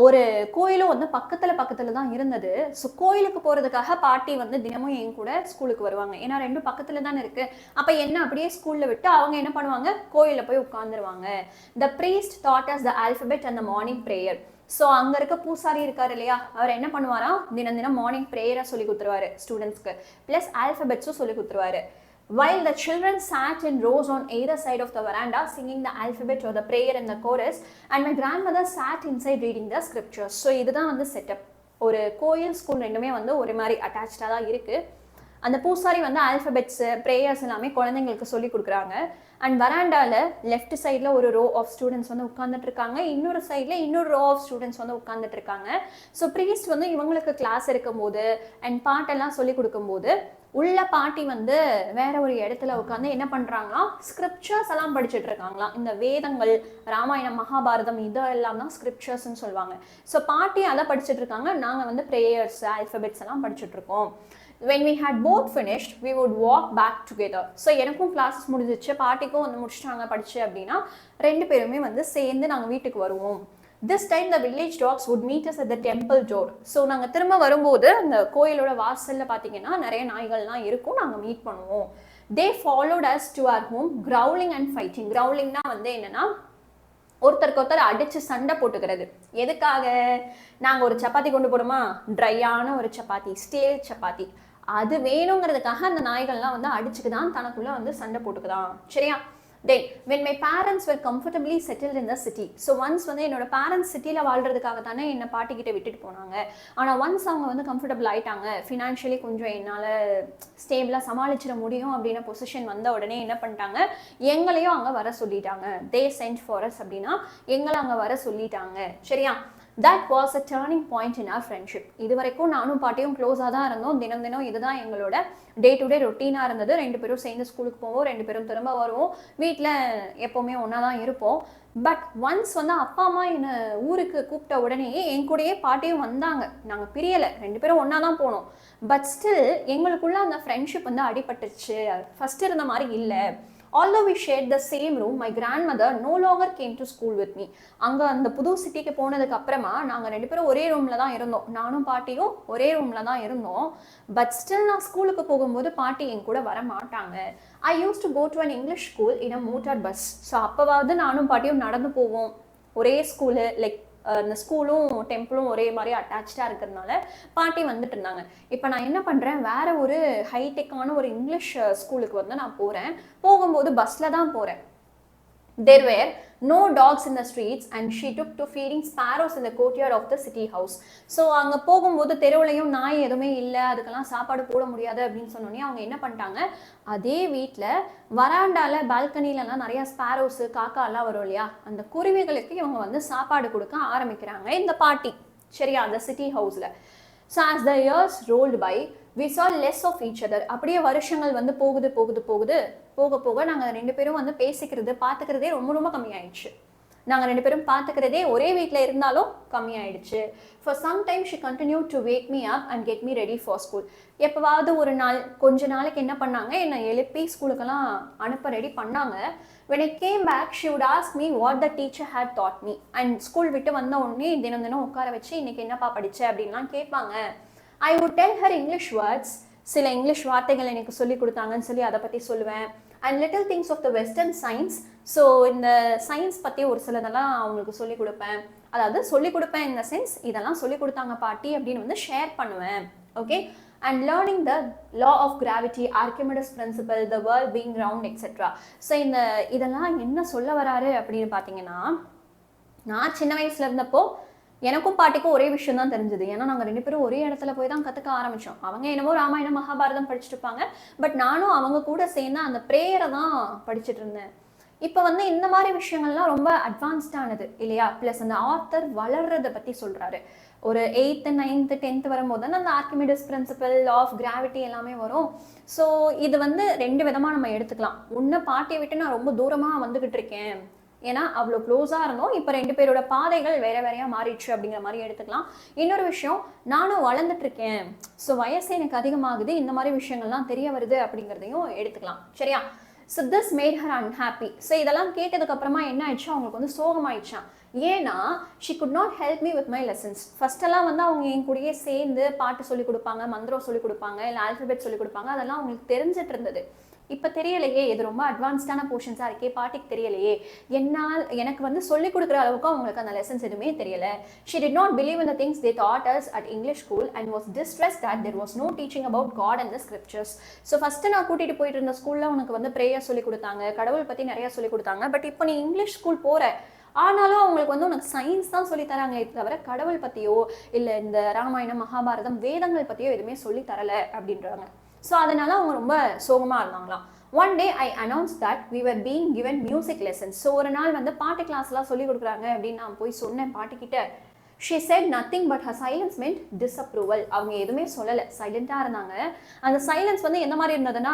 ஒரு கோயிலும் வந்து பக்கத்தில் தான் இருந்தது. ஸோ கோயிலுக்கு போகிறதுக்காக பாட்டி வந்து தினமும் என் கூட ஸ்கூலுக்கு வருவாங்க. ஏன்னா ரெண்டும் பக்கத்தில் தானே இருக்குது. அப்போ என்ன அப்படியே ஸ்கூலில் விட்டு அவங்க என்ன பண்ணுவாங்க, கோயிலில் போய் உட்காந்துருவாங்க. The priest taught us the alphabet and the morning prayer. So அங்கே இருக்க பூசாரி இருக்கார் இல்லையா, அவர் என்ன பண்ணுவாராம், தினம் மார்னிங் ப்ரேயராக சொல்லி கொடுத்துருவாரு ஸ்டூடெண்ட்ஸ்க்கு, ப்ளஸ் ஆல்ஃபபெட்ஸும் சொல்லி கொடுத்துருவாரு. While the children sat in rows on either side of the veranda singing the alphabet or the prayer in the chorus, and my grandmother sat inside reading the scriptures. So இதுதான் வந்து செட்டப். ஒரு கோயில் ஸ்கூல் ரெண்டுமே வந்து ஒரு மாதிரி அட்டாச்சாக தான் இருக்குது. அந்த பூசாரி வந்து ஆல்ஃபபெட்ஸு ப்ரேயர்ஸ் எல்லாமே குழந்தைங்களுக்கு சொல்லி கொடுக்குறாங்க. அண்ட் வராண்டாவில் லெஃப்ட் சைடில் ஒரு ரோ ஆஃப் ஸ்டூடெண்ட்ஸ் வந்து உட்காந்துட்டு இருக்காங்க, இன்னொரு சைடில் இன்னொரு ரோ ஆஃப் ஸ்டூடெண்ட்ஸ் வந்து உட்காந்துட்டு இருக்காங்க. ஸோ ப்ரீஸ்ட் வந்து இவங்களுக்கு கிளாஸ் இருக்கும்போது அண்ட் பாட்டெல்லாம் சொல்லி கொடுக்கும்போது உள்ள பாட்டி வந்து வேற ஒரு இடத்துல உட்காந்து என்ன பண்ணுறாங்களா, ஸ்கிரிப்சர்ஸ் எல்லாம் படிச்சுட்டு இருக்காங்களாம். இந்த வேதங்கள், ராமாயணம், மகாபாரதம் இதெல்லாம் தான் ஸ்கிரிப்சர்ஸ்ன்னு சொல்லுவாங்க. ஸோ பாட்டி அதை படிச்சுட்டு இருக்காங்க, நாங்கள் வந்து ப்ரேயர்ஸ் ஆல்ஃபபெட்ஸ் எல்லாம் படிச்சுட்டு இருக்கோம். When we had both finished, we would walk back together. So எனக்கும் கிளாஸஸ் முடிஞ்சிச்சு, பாட்டிக்கும் வந்து முடிச்சுட்டாங்க படிச்சு அப்படின்னா ரெண்டு பேருமே வந்து சேர்ந்து நாங்கள் வீட்டுக்கு வருவோம். This time the village dogs would meet us at the temple door. So நாங்கள் திரும்ப வரும்போது அந்த கோயிலோட வாசலில் பார்த்தீங்கன்னா நிறைய நாய்கள்லாம் இருக்கும், நாங்கள் மீட் பண்ணுவோம். They followed us to our home, growling and fighting. Growlingனா வந்து என்னன்னா ஒருத்தருக்கு ஒருத்தர் அடிச்சு சண்டை போட்டுக்கிறது. எதுக்காக, நாங்கள் ஒரு சப்பாத்தி கொண்டு போகிறோமா, ட்ரையான ஒரு சப்பாத்தி, ஸ்டேல் சப்பாத்தி, அது வேணுங்கிறதுக்காக அந்த நாய்கள்லாம் வந்து அடிச்சுக்குதான், தனக்குள்ளே வந்து சண்டை போட்டுக்குதான். சரியா? Then, when my parents were comfortably settled in the city, so once வந்து என்னோட பேரண்ட்ஸ் சிட்டியில் வாழ்கிறதுக்காக தானே என்னை பாட்டிக்கிட்ட விட்டுட்டு போனாங்க. ஆனால் ஒன்ஸ் அவங்க வந்து கம்ஃபர்டபுள் ஆகிட்டாங்க, ஃபினான்ஷியலி கொஞ்சம் என்னால் ஸ்டேபிளாக சமாளிச்சிட முடியும் அப்படின்ற பொசிஷன் வந்த உடனே என்ன பண்ணிட்டாங்க, எங்களையும் அங்கே வர சொல்லிட்டாங்க. They sent for us அப்படின்னா எங்களை அங்கே வர சொல்லிட்டாங்க. சரியா? That was a turning point in our friendship. இது வரைக்கும் நானும் பாட்டியும் க்ளோஸாக தான் இருந்தோம். தினம் இதுதான் எங்களோட டே டு டே ரொட்டீனாக இருந்தது. ரெண்டு பேரும் சேர்ந்து ஸ்கூலுக்கு போவோம், ரெண்டு பேரும் திரும்ப வருவோம், வீட்டில் எப்போவுமே ஒன்றா தான் இருப்போம். பட் ஒன்ஸ் வந்து அப்பா அம்மா என்னை ஊருக்கு கூப்பிட்ட உடனே என் கூடயே பாட்டியும் வந்தாங்க. நாங்கள் பிரியலை, ரெண்டு பேரும் ஒன்றா தான் போனோம். பட் ஸ்டில் எங்களுக்குள்ள அந்த ஃப்ரெண்ட்ஷிப் வந்து அடிபட்டுருச்சு, ஃபஸ்ட்டு இருந்த மாதிரி இல்லை. Although we shared the same room, my grandmother no longer came to school with me. அங்கே அந்த புது சிட்டிக்கு போனதுக்கு அப்புறமா நாங்கள் ரெண்டு பேரும் ஒரே ரூமில் தான் இருந்தோம், நானும் பாட்டியும் ஒரே ரூமில் தான் இருந்தோம். பட் ஸ்டில் நான் ஸ்கூலுக்கு போகும்போது பாட்டி என் கூட வர மாட்டாங்க. I used to go to an English school in a motor bus. So அப்போவாவது நானும் பாட்டியும் நடந்து போவோம். ஒரே ஸ்கூலு, லைக் அந்த ஸ்கூலும் டெம்பிளும் ஒரே மாதிரி அட்டாச்சாக இருக்கிறதுனால பாட்டி வந்துட்டு இருந்தாங்க. இப்போ நான் என்ன பண்ணுறேன், வேற ஒரு ஹைடெக்கான ஒரு இங்கிலீஷ் ஸ்கூலுக்கு வந்து நான் போகிறேன். போகும்போது பஸ்ஸில் தான் போகிறேன். There were no dogs in the streets and she took to feeding sparrows in the courtyard of the city house. So அங்கே போகும்போது தெருவுலையும் நாய் எதுவுமே இல்லை, அதுக்கெல்லாம் சாப்பாடு போட முடியாது அப்படின்னு சொன்னோன்னே அவங்க என்ன பண்ணிட்டாங்க, அதே வீட்டில் வராண்டாவில் பால்கனிலலாம் நிறையா ஸ்பாரோஸு காக்காலாம் வரும் இல்லையா, அந்த குருவிகளுக்கு இவங்க வந்து சாப்பாடு கொடுக்க ஆரம்பிக்கிறாங்க இந்த பாட்டி. சரியா? அந்த சிட்டி ஹவுஸில். So as the years rolled by we saw less of each other. அப்படியே வருஷங்கள் வந்து போக போக நாங்கள் ரெண்டு பேரும் வந்து பேசிக்கிறது பார்த்துக்கிறதே ரொம்ப கம்மியாயிடுச்சு. நாங்கள் ரெண்டு பேரும் பார்த்துக்கிறதே ஒரே வீட்டில் இருந்தாலும் கம்மியாயிடுச்சு. For some time she continued to wake me up and get me ready for school. எப்போவாவது ஒரு நாள் கொஞ்ச நாளைக்கு என்ன பண்ணாங்க, என்னை எழுப்பி ஸ்கூலுக்கெல்லாம் அனுப்ப ரெடி பண்ணாங்க. When I came back, she would ask me what the teacher had taught me. And school விட்டு வந்த உடனே தினம் உட்கார வச்சு இன்னைக்கு என்னப்பா படிச்ச அப்படின்லாம் கேட்பாங்க. I would tell her English words. சில இங்கிலீஷ் வார்த்தைகள் எனக்கு சொல்லி கொடுத்தாங்கன்னு சொல்லி அதை பற்றி சொல்லுவேன். And little things of the western science. So இந்த சயின்ஸ் பற்றி ஒரு சிலதெல்லாம் அவங்களுக்கு சொல்லிக் கொடுப்பேன். அதாவது சொல்லிக் கொடுப்பேன் இந்த சென்ஸ், இதெல்லாம் சொல்லிக் கொடுத்தாங்க பாட்டி அப்படின்னு வந்து ஷேர் பண்ணுவேன். Okay? And learning the law of gravity, Archimedes principle, the world being round etcetera. So இதெல்லாம் என்ன சொல்ல வராரு அப்படின்னு பார்த்தீங்கன்னா, நான் சின்ன வயசுல இருந்தப்போ எனக்கும் பாட்டிக்கும் ஒரே விஷயம் தான் தெரிஞ்சது. ஏன்னா நாங்கள் ரெண்டு பேரும் ஒரே இடத்துல போய் தான் கற்றுக்க ஆரம்பித்தோம். அவங்க என்னமோ ராமாயணம் மகாபாரதம் படிச்சுட்டு இருப்பாங்க, பட் நானும் அவங்க கூட சேர்ந்து அந்த ப்ரேயரை தான் படிச்சுட்டு இருந்தேன். இப்போ வந்து இந்த மாதிரி விஷயங்கள்லாம் ரொம்ப அட்வான்ஸ்டானது இல்லையா. ப்ளஸ் அந்த ஆத்தர் வளர்றதை பற்றி சொல்கிறாரு. ஒரு 8th 9th 10th வரும்போது தான் அந்த Archimedes principle, law of gravity எல்லாமே வரும். ஸோ இது வந்து 2 விதமாக நம்ம எடுத்துக்கலாம். ஒன்று, பாட்டியை விட்டு நான் ரொம்ப தூரமாக வந்துக்கிட்டு இருக்கேன், ஏன்னா அவ்வளோ க்ளோஸாக இருந்தோம், இப்போ 2 பேரோட பாதைகள் வேற வேறையாக மாறிடுச்சு அப்படிங்கிற மாதிரி எடுத்துக்கலாம். இன்னொரு விஷயம், நானும் வளர்ந்துட்டு இருக்கேன், ஸோ வயசு எனக்கு அதிகமாகுது, இந்த மாதிரி விஷயங்கள்லாம் தெரிய வருது அப்படிங்கிறதையும் எடுத்துக்கலாம். சரியா. So this made her unhappy. So இதெல்லாம் கேட்டதுக்கு அப்புறமா என்ன ஆயிடுச்சு, அவங்களுக்கு வந்து சோகமாயிடுச்சான். ஏன்னா she could not help me with my lessons. ஃபர்ஸ்டெல்லாம் வந்து அவங்க என் கூடயே சேர்ந்து பாட்டு சொல்லிக் கொடுப்பாங்க, மந்திரம் சொல்லிக் கொடுப்பாங்க, இல்லை ஆல்ஃபபெட் சொல்லிக் கொடுப்பாங்க, அதெல்லாம் அவங்களுக்கு தெரிஞ்சிட்டு இருந்தது. இப்போ தெரியலையே, இது ரொம்ப அட்வான்ஸ்டான போர்ஷன்ஸாக இருக்கே, பாட்டிக்கு தெரியலையே, எனக்கு வந்து சொல்லிக் கொடுக்குற அளவுக்கு அவங்களுக்கு அந்த லெசன்ஸ் எதுவுமே தெரியல. She did not believe in the things they taught us at English school and was distressed that there was no teaching about God and the scriptures. So first நான் கூட்டிகிட்டு போயிட்டு இருந்த ஸ்கூலில் உனக்கு வந்து ப்ரேயர் சொல்லிக் கொடுத்தாங்க, கடவுள் பற்றி நிறையா சொல்லிக் கொடுத்தாங்க. பட் இப்போ நீ இங்கிலீஷ் ஸ்கூல் போகிற, ஆனாலும் அவங்களுக்கு வந்து உனக்கு சயின்ஸ் தான் சொல்லி தராங்களே தவிர கடவுள் பற்றியோ இல்லை இந்த ராமாயணம் மகாபாரதம் வேதங்கள் பற்றியோ எதுவுமே சொல்லி தரலை அப்படின்றாங்க. ஸோ அதனால அவங்க ரொம்ப சோகமாக இருந்தாங்களாம். One day I announce that we were being given music lessons. So ஒரு நாள் வந்து பாட்டு கிளாஸ்லாம் சொல்லி கொடுக்குறாங்க அப்படின்னு நான் போய் சொன்னேன் பாட்டுக்கிட்ட. She said nothing but her silence meant disapproval. அவங்க எதுவுமே சொல்லலை, சைலண்டாக இருந்தாங்க. அந்த சைலன்ஸ் வந்து எந்த மாதிரி இருந்ததுன்னா,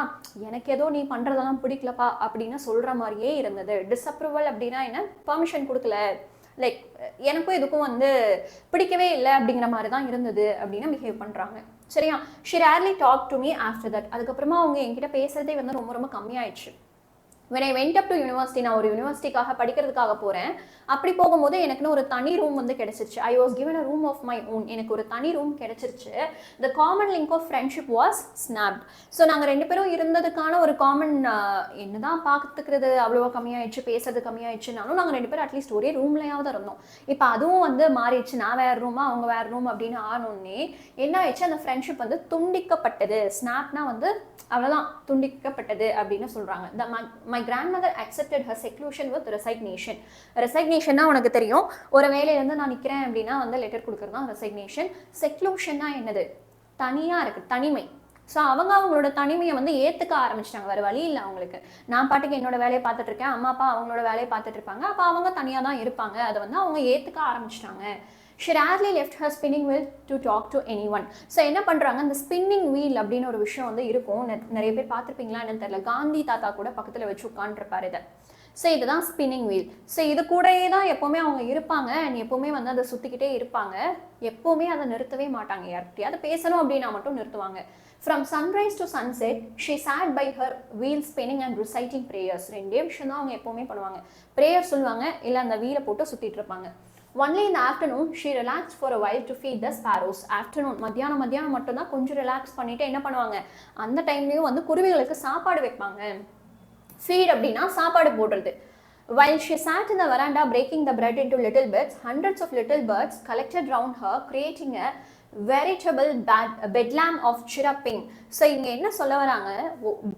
எனக்கு ஏதோ நீ பண்ணுறதெல்லாம் பிடிக்கலப்பா அப்படின்னு சொல்கிற மாதிரியே இருந்தது. டிஸ்அப்ரூவல் அப்படின்னா என்ன, பர்மிஷன் கொடுக்கல, லைக் எனக்கும் இதுக்கும் வந்து பிடிக்கவே இல்லை அப்படிங்கிற மாதிரி தான் இருந்தது அப்படின்னு பிஹேவ் பண்ணுறாங்க. சரியா. She rarely talk to me after that. அதுக்கப்புறமா அவங்க என்கிட்ட பேசுறதே வந்து ரொம்ப ரொம்ப கம்மியாயிடுச்சு. when I went up to university, நான் ஒரு யூனிவர்சிட்டிக்காக படிக்கிறதுக்காக போகிறேன். அப்படி போகும்போது எனக்குன்னு ஒரு தனி ரூம் வந்து கிடைச்சிருச்சு. I was given a room of my own. எனக்கு ஒரு தனி ரூம் கிடைச்சிருச்சு. The common link of friendship was snapped. So நாங்கள் 2 பேரும் இருந்ததுக்கான ஒரு காமன், என்னதான் பார்த்துக்கிறது அவ்வளோவா கம்மியாயிடுச்சு, பேசுறது கம்மியாயிடுச்சுனாலும் நாங்கள் 2 பேரும் அட்லீஸ்ட் ஒரே ரூம்லையாவது இருந்தோம். இப்போ அதுவும் வந்து மாறிடுச்சு. நான் வேறு ரூமா அவங்க வேறு ரூம் அப்படின்னு ஆனோடனே என்ன ஆயிடுச்சு, அந்த ஃப்ரெண்ட்ஷிப் வந்து துண்டிக்கப்பட்டது. ஸ்னாப்னா வந்து அவ்வளோதான், துண்டிக்கப்பட்டது அப்படின்னு சொல்கிறாங்க. My grandmother accepted her seclusion with resignation. Resignation உனக்கு தெரியும், ஒரு வேலையிலேருந்து நான் நிற்கிறேன் அப்படின்னா வந்து லெட்டர் கொடுக்குறது தான் ரெசிக்னேஷன். செக்லூஷன்னா என்னது, தனியாக இருக்குது, தனிமை. ஸோ அவங்களோட தனிமையை வந்து ஏற்றுக்க ஆரம்பிச்சிட்டாங்க. வேறு வழி இல்லை அவங்களுக்கு. நான் பாட்டுக்கு என்னோட வேலையை பார்த்துட்டு இருக்கேன், அம்மா அப்பா அவங்களோட வேலையை பார்த்துட்டு இருப்பாங்க, அப்போ அவங்க தனியாக தான் இருப்பாங்க. அதை வந்து அவங்க ஏற்றுக்க ஆரம்பிச்சிட்டாங்க. She rarely left her spinning wheel to talk to anyone. So என்ன பண்ணுறாங்க, இந்த ஸ்பின்னிங் வீல் அப்படின்னு ஒரு விஷயம் வந்து இருக்கும், நிறைய பேர் பார்த்துருப்பீங்களா என்னன்னு தெரியல. காந்தி தாத்தா கூட பக்கத்தில் வச்சு உட்காந்துருப்பாரு இதை. ஸோ இதுதான் ஸ்பின்னிங் வீல். ஸோ இது கூடயே தான் எப்போவுமே அவங்க இருப்பாங்க. அண்ட் எப்போவுமே வந்து அதை சுற்றிக்கிட்டே இருப்பாங்க. எப்போவுமே அதை நிறுத்தவே மாட்டாங்க. யார்கிட்டயாவது பேசணும் அப்படின்னா மட்டும் நிறுத்துவாங்க. From sunrise to sunset, she sat by her wheel spinning and reciting prayers. 2 விஷயம் தான் அவங்க எப்போவுமே பண்ணுவாங்க. ப்ரேயர் சொல்லுவாங்க, இல்லை அந்த வீலை போட்டு சுற்றிட்டு இருப்பாங்க. Only in the afternoon, she relaxed for a while to feed the sparrows. Afternoon, மத்தியானம் மட்டும் தான் கொஞ்சம் ரிலாக்ஸ் பண்ணிட்டு என்ன பண்ணுவாங்க, அந்த டைம்லேயும் வந்து குருவிகளுக்கு சாப்பாடு வைப்பாங்க. ஃபீட் அப்படின்னா சாப்பாடு போடுறது. While she sat in the veranda breaking the bread into little bits, hundreds of little birds collected round her, creating a veritable bedlam of chirruping. So இங்கே என்ன சொல்ல வராங்க,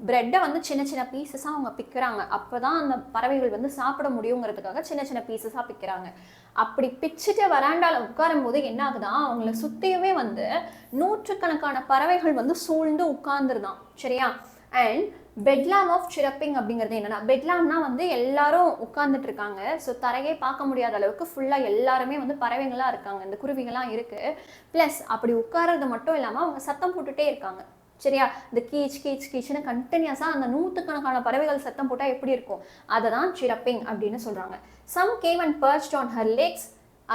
பிரெட்டை வந்து சின்ன சின்ன பீசஸாக அவங்க பிக்கிறாங்க. அப்போ தான் அந்த பறவைகள் வந்து சாப்பிட முடியுங்கிறதுக்காக சின்ன சின்ன பீசஸாக பிக்கிறாங்க. அப்படி பிச்சுட்டு வராண்டாவில் உட்காரும் போது என்ன ஆகுதான், அவங்கள சுற்றியுமே வந்து நூற்றுக்கணக்கான பறவைகள் வந்து சூழ்ந்து உட்கார்ந்துருதான். சரியா. அண்ட் பெட்லாம் ஆஃப் சிரப்பிங் அப்படிங்கிறது என்னன்னா, பெட்லாம்னா வந்து எல்லாரும் உட்கார்ந்துட்டு இருக்காங்க. ஸோ தரையே பார்க்க முடியாத அளவுக்கு ஃபுல்லாக எல்லாருமே வந்து பறவைகளாக இருக்காங்க, இந்த குருவிகளாக இருக்குது. ப்ளஸ் அப்படி உட்கார்றது மட்டும் இல்லாமல் அவங்க சத்தம் போட்டுகிட்டே இருக்காங்க. சரியா. இந்த கீச் கீச் கீச்சுன்னு கண்டினியூஸாக அந்த நூற்றுக்கணக்கான பறவைகள் சத்தம் போட்டால் எப்படி இருக்கும், அதை தான் சிரப்பிங் அப்படின்னு சொல்கிறாங்க. Some came and perched on her legs,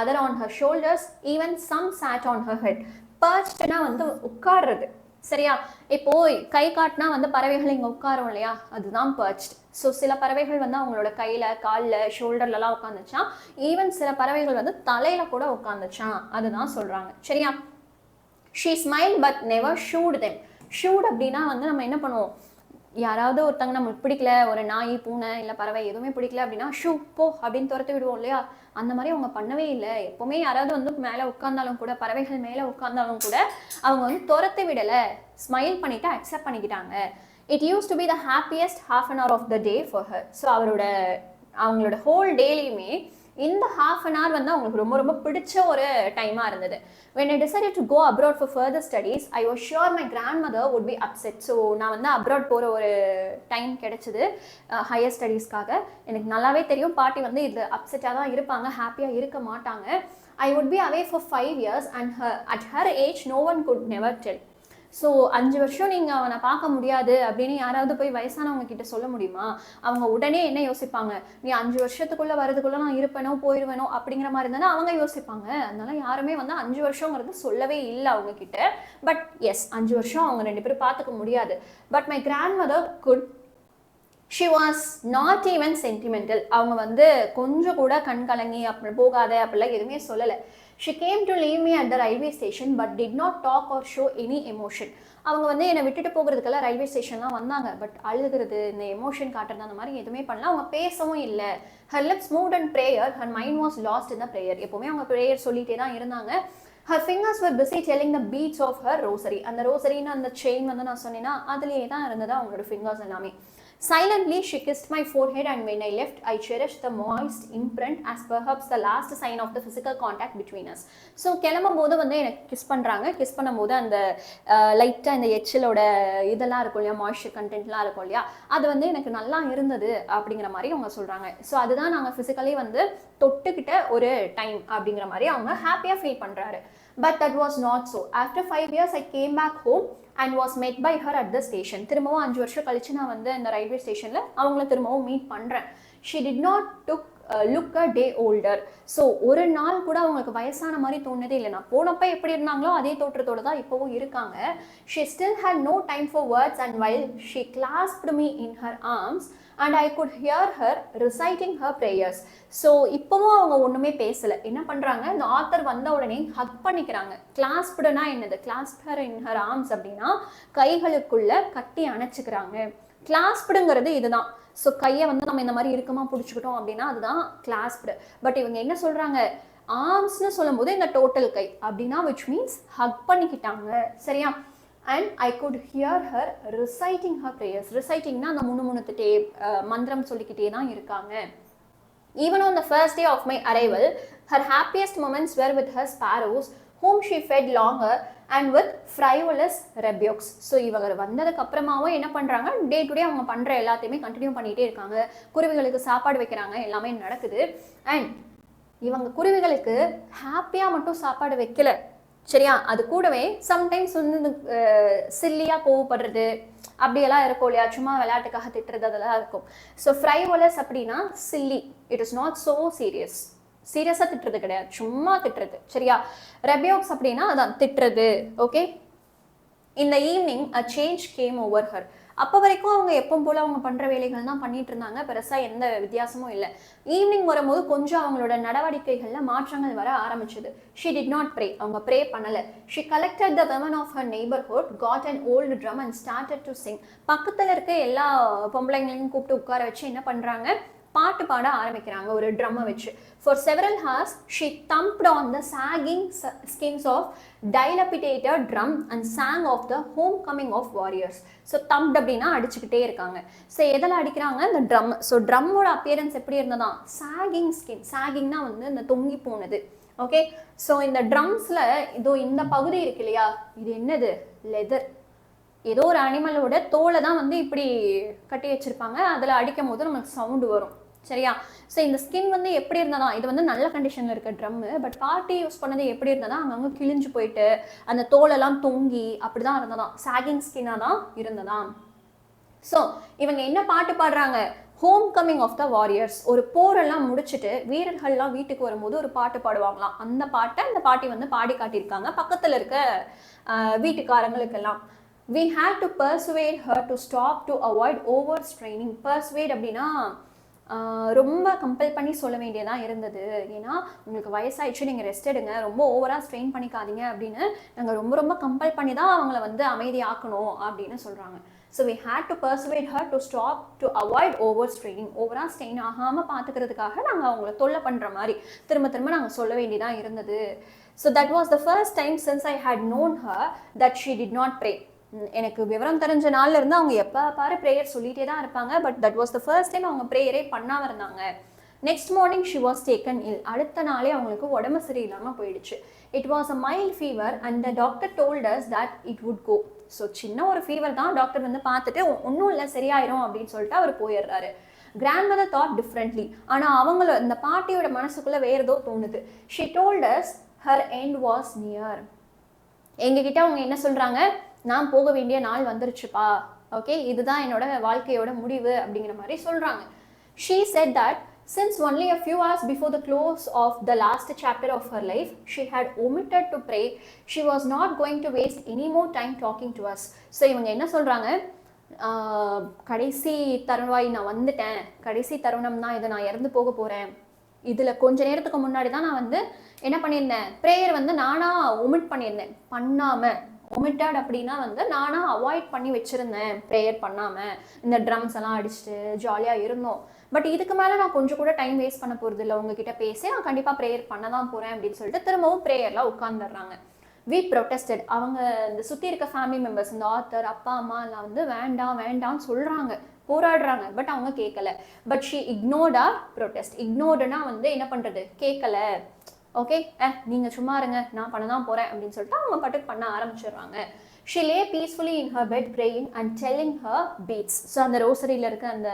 other on her shoulders, even some sat on her head. Perchedனா வந்து உட்கார்றது. சரியா. இப்போ கை காட்டினா வந்து பறவைகள் இங்கே உட்காரும் இல்லையா, அதுதான் perched. ஸோ சில பறவைகள் வந்து அவங்களோட கையில், காலில், ஷோல்டர்லலாம் உட்காந்துச்சான். ஈவன் சில பறவைகள் வந்து தலையில் கூட உட்காந்துச்சான், அதுதான் சொல்கிறாங்க. சரியா. She smiled but never shooed them. Shoot அப்படின்னா வந்து நம்ம என்ன பண்ணுவோம், யாராவது ஒருத்தங்க நம்மளுக்கு பிடிக்கல, ஒரு நாய், பூனை இல்லை பறவை எதுவுமே பிடிக்கல அப்படின்னா ஷூ போ அப்படின்னு துரத்து விடுவோம் இல்லையா. அந்த மாதிரி அவங்க பண்ணவே இல்லை. எப்போவுமே யாராவது வந்து மேலே உட்கார்ந்தாலும் கூட, பறவைகள் மேலே உட்கார்ந்தாலும் கூட அவங்க வந்து துரத்து விடலை, ஸ்மைல் பண்ணிவிட்டு அக்செப்ட் பண்ணிக்கிட்டாங்க. It used to be the happiest half an hour of the day for her. So அவங்களோட ஹோல் டேலையுமே இந்த half an hour வந்து அவங்களுக்கு ரொம்ப ரொம்ப பிடிச்ச ஒரு டைமாக இருந்தது. when I decided to go abroad for further studies, I was sure my grandmother would be upset. So நான் வந்து அப்ராட் போகிற ஒரு டைம் கிடைச்சிது ஹையர் ஸ்டடீஸ்க்காக. எனக்கு நல்லாவே தெரியும் பாட்டி வந்து இதில் அப்செட்டாக தான் இருப்பாங்க, ஹாப்பியாக இருக்க மாட்டாங்க. I would be away for 5 years and at her age no one could never tell. So 5 வருஷம் நீங்கள் அவனை பார்க்க முடியாது அப்படின்னு யாராவது போய் வயசானவங்க கிட்ட சொல்ல முடியுமா? அவங்க உடனே என்ன யோசிப்பாங்க, நீ 5 வருஷத்துக்குள்ளே வரதுக்குள்ளே நான் இருப்பேனோ போயிடுவேனோ அப்படிங்கிற மாதிரி இருந்தாலும் அவங்க யோசிப்பாங்க. அதனால யாருமே வந்து 5 வருஷங்கிறது சொல்லவே இல்லை அவங்க கிட்ட. பட் எஸ், 5 வருஷம் அவங்க 2 பேரும் பார்த்துக்க முடியாது. But my grandmother good. She was not even sentimental. அவங்க வந்து கொஞ்சம் கூட கண் கலங்கி அப்படி போகாத அப்படிலாம் எதுவுமே சொல்லலை. She came to leave me at the railway station but did not talk or show any emotion. அவங்க வந்து என்னை விட்டுட்டு போகிறதுக்கெல்லாம் ரயில்வே ஸ்டேஷன்லாம் வந்தாங்க. பட் அழுகிறது, இந்த எமோஷன் காட்டுறது அந்த மாதிரி எதுவுமே பண்ணல. அவங்க பேசவும் இல்லை. Her lips moved and prayer, her mind was last in the prayer. எப்போவுமே அவங்க ப்ரேயர் சொல்லிகிட்டே தான் இருந்தாங்க. her fingers were busy telling the beats of her rosary. அந்த ரோசரின்னு அந்த செயின் வந்து நான் சொன்னேன்னா அதுலேயே தான் இருந்தது அவங்களோட ஃபிங்கர்ஸ் எல்லாமே. Silently, she kissed my forehead and when I left, I cherished the moist imprint as perhaps the last sign of the physical contact between us. So, கிளம்பும் போது வந்து எனக்கு கிஸ் பண்ணுறாங்க. கிஸ் பண்ணும்போது அந்த லைட்டாக இந்த எச்சிலோட இதெல்லாம் இருக்கும் இல்லையா, மாய்ஸ்சர் கண்டென்ட்லாம் இருக்கும் இல்லையா, அது வந்து எனக்கு நல்லா இருந்தது அப்படிங்கிற மாதிரி அவங்க சொல்கிறாங்க. ஸோ அதுதான் நாங்கள் ஃபிசிக்கலி வந்து தொட்டுக்கிட்ட ஒரு டைம் அப்படிங்கிற மாதிரி அவங்க ஹாப்பியாக ஃபீல் பண்ணுறாரு. But that was not so. After 5 years, I came back home and was met by her at the station. திரும்பவும் 5 வருஷம் கழிச்சு நான் வந்து இந்த ரயில்வே ஸ்டேஷனில் அவங்கள திரும்பவும் மீட் பண்ணுறேன். She did not look a day older. So ஒரு நாள் கூட அவங்களுக்கு வயசான மாதிரி தோணுதே இல்லை. நான் போனப்போ எப்படி இருந்தாங்களோ அதே தோற்றத்தோடு தான் இப்போவும் இருக்காங்க. She still had no time for words and while she clasped me in her arms and I could hear her reciting her prayers. So இப்போவும் அவங்க ஒன்றுமே பேசலை. என்ன பண்ணுறாங்க, இந்த ஆத்தர் வந்த உடனே ஹக் பண்ணிக்கிறாங்க. கிளாஸ்ப்டுனா என்னது, கிளாஸ்ப் ஹர் இன் ஹர் ஆர்ம்ஸ் அப்படின்னா கைகளுக்குள்ள கட்டி அணைச்சிக்கிறாங்க. கிளாஸ்ப்டுங்கிறது இதுதான். ஸோ கையை வந்து நம்ம இந்த மாதிரி இறுக்கமா பிடிச்சிக்கிட்டோம் அப்படின்னா அதுதான் கிளாஸ்ப்டு. பட் இவங்க என்ன சொல்கிறாங்க, ஆர்ம்ஸ்னு சொல்லும் போது இந்த டோட்டல் கை அப்படின்னா which means ஹக் பண்ணிக்கிட்டாங்க. சரியா? and I could hear her reciting her prayers. recitingனா அந்த முணுமுணுத்துட்டே மந்திரம் சொல்லிக்கிட்டே தான் இருக்காங்க. Even on the first day of my arrival, her happiest moments were with her sparrows, whom she fed longer and with frivolous rebukes. So இவங்க வந்ததுக்கு அப்புறமாவும் என்ன பண்ணுறாங்க, டே டு டே அவங்க பண்ணுற எல்லாத்தையுமே கண்டினியூ பண்ணிகிட்டே இருக்காங்க. குருவிகளுக்கு சாப்பாடு வைக்கிறாங்க, எல்லாமே நடக்குது. அண்ட் இவங்க குருவிகளுக்கு ஹாப்பியாக மட்டும் சாப்பாடு வைக்கல, சரியா, அது கூடவே சம்டைம்ஸ் வந்து சில்லியாக கோவப்படுறது அப்படியெல்லாம் இருக்கும் இல்லையா, சும்மா விளையாட்டுக்காக திட்டுறது அதெல்லாம் இருக்கும். ஸோ ஃப்ரைவலஸ் அப்படின்னா silly, it is not so serious. சீரியஸாக திட்டுறது கிடையாது, சும்மா திட்டுறது. சரியா? ரெபியோக்ஸ் அப்படின்னா அதான் திட்டுறது. ஓகே. இந்த evening a change game over her. அப்போ வரைக்கும் அவங்க எப்பவும் போல் அவங்க பண்ணுற வேலைகள் தான் பண்ணிட்டு இருந்தாங்க, பெருசாக எந்த வித்தியாசமும் இல்லை. ஈவினிங் வரும்போது கொஞ்சம் அவங்களோட நடவடிக்கைகளில் மாற்றங்கள் வர ஆரம்பிச்சது. ஷி டிட் நாட் ப்ரே, அவங்க ப்ரே பண்ணலை. She collected the women of her neighbourhood, got an old drum and started to sing. பக்கத்தில் இருக்க எல்லா பொம்பளைங்களையும் கூப்பிட்டு உட்கார வச்சு என்ன பண்ணுறாங்க, பாட்டு பாட ஆரம்பிக்கிறாங்க ஒரு ட்ரம்மை வச்சு. For several hours, she thumped on the sagging skins of dilapidated drum and sang of the homecoming of warriors. So thumped அப்படின்னா அடிச்சுக்கிட்டே இருக்காங்க. ஸோ எதில் அடிக்கிறாங்க, இந்த ட்ரம். ஸோ ட்ரம்மோட அப்பியரன்ஸ் எப்படி இருந்ததான், சாகிங் ஸ்கின். சாகிங்னா வந்து இந்த தொங்கி போனது. ஓகே. ஸோ இந்த ட்ரம்ஸில் இதோ இந்த பகுதி இருக்கு இல்லையா, இது என்னது, லெதர். ஏதோ ஒரு அனிமலோட தோலை தான் வந்து இப்படி கட்டி வச்சிருப்பாங்க, அதில் அடிக்கும் போது நமக்கு சவுண்டு வரும். சரியா? ஸோ இந்த ஸ்கின் வந்து எப்படி இருந்ததா, இது வந்து நல்ல கண்டிஷனில் இருக்க ட்ரம்மு. பட் பார்ட்டி யூஸ் பண்ணது எப்படி இருந்ததா, அங்கங்கே கிழிஞ்சு போயிட்டு அந்த தோலெல்லாம் தொங்கி அப்படி தான் இருந்ததாம். சாகிங் ஸ்கின்னாக தான் இருந்ததாம். ஸோ இவங்க என்ன பாட்டு பாடுறாங்க, home coming of the warriors. ஒரு போரெல்லாம் முடிச்சுட்டு வீரர்கள்லாம் வீட்டுக்கு வரும்போது ஒரு பாட்டு பாடுவாங்களாம். அந்த பாட்டை அந்த பாட்டி வந்து பாடி காட்டியிருக்காங்க பக்கத்தில் இருக்க வீட்டுக்காரங்களுக்கெல்லாம். We had to persuade her to stop to avoid overstraining. Persuade அப்படின்னா ரொம்ப கம்பல் பண்ணி சொல்ல வேண்டியதாக இருந்தது. ஏன்னா உங்களுக்கு வயசாயிடுச்சு, நீங்கள் ரெஸ்ட் எடுங்க, ரொம்ப ஓவராக ஸ்ட்ரெயின் பண்ணிக்காதீங்க அப்படின்னு நாங்கள் ரொம்ப ரொம்ப கம்பல் பண்ணி தான் அவங்கள வந்து அமைதியாக்கணும் அப்படின்னு சொல்கிறாங்க. So we had to persuade her to stop to avoid overstraining. ஓவராக ஸ்ட்ரெயின் ஆகாமல் பார்த்துக்கிறதுக்காக நாங்கள் அவங்கள தொல்லை பண்ணுற மாதிரி திரும்ப திரும்ப நாங்கள் சொல்ல வேண்டியதாக இருந்தது. So that was the first time since I had known her that she did not pray. எனக்கு விவரம் தெரிஞ்ச நாள்ல இருந்து அவங்க எப்போ பாரு ப்ரேயர் சொல்லிகிட்டே தான் இருப்பாங்க. But that was the first time அவங்க ப்ரேயரே பண்ணாமல் இருந்தாங்க. Next morning she was taken ill. அடுத்த நாளே அவங்களுக்கு உடம்பு சரியில்லாமல் போயிடுச்சு. It was a mild fever and the doctor told us that it would go. So சின்ன ஒரு ஃபீவர் தான், டாக்டர் வந்து பார்த்துட்டு ஒன்றும் இல்லை சரியாயிரும் அப்படின்னு சொல்லிட்டு அவர் போயிடுறாரு. Grandmother thought differently. ஆனால் அவங்கள இந்த பாட்டியோட மனசுக்குள்ளே வேறு ஏதோ தோணுது. She told us her end was near. எங்ககிட்ட அவங்க என்ன சொல்கிறாங்க, நான் போக வேண்டிய நாள் வந்துருச்சுப்பா, ஓகே இதுதான் என்னோட வாழ்க்கையோட முடிவு அப்படிங்கிற மாதிரி சொல்கிறாங்க. She said that since only a few hours before the close of the last chapter of her life, she had omitted to pray. She was not going to waste any more time talking to us. So இவங்க என்ன சொல்கிறாங்க, கடைசி தருவாய் நான் வந்துட்டேன், கடைசி தருணம்னா இதை நான் இறந்து போக போகிறேன், இதில் கொஞ்ச நேரத்துக்கு முன்னாடி தான் நான் வந்து என்ன பண்ணியிருந்தேன், ப்ரேயர் வந்து நானாக ஒமிட் பண்ணியிருந்தேன், பண்ணாமல். ஒமிட்டட் அப்படின்னா வந்து நானாக அவாய்ட் பண்ணி வச்சுருந்தேன் ப்ரேயர் பண்ணாமல். இந்த ட்ரம்ஸ் எல்லாம் அடிச்சுட்டு ஜாலியாக இருந்தோம். பட் இதுக்கு மேலே நான் கொஞ்சம் கூட டைம் வேஸ்ட் பண்ண போகிறது இல்லை, உங்ககிட்ட பேசி நான் கண்டிப்பாக ப்ரேயர் பண்ண தான் போகிறேன் அப்படின்னு சொல்லிட்டு திரும்பவும் ப்ரேயரில் உட்காந்துடுறாங்க. We protested. அவங்க இந்த சுற்றி இருக்க ஃபேமிலி மெம்பர்ஸ், இந்த ஆத்தர் அப்பா அம்மா எல்லாம் வந்து வேண்டாம் வேண்டாம்னு சொல்கிறாங்க, போராடுறாங்க. பட் அவங்க கேட்கல. But she ignored our protest. இக்னோர்டுனா வந்து என்ன பண்ணுறது, கேட்கல, ஓகே நீங்கள் சும்மா இருங்க நான் பண்ண தான் போகிறேன் அப்படின்னு சொல்லிட்டு அவங்க பாட்டுக்கு பண்ண ஆரம்பிச்சிடுறாங்க. She lay peacefully in her bed praying and telling her beads. So அந்த ரோசரியில் இருக்க அந்த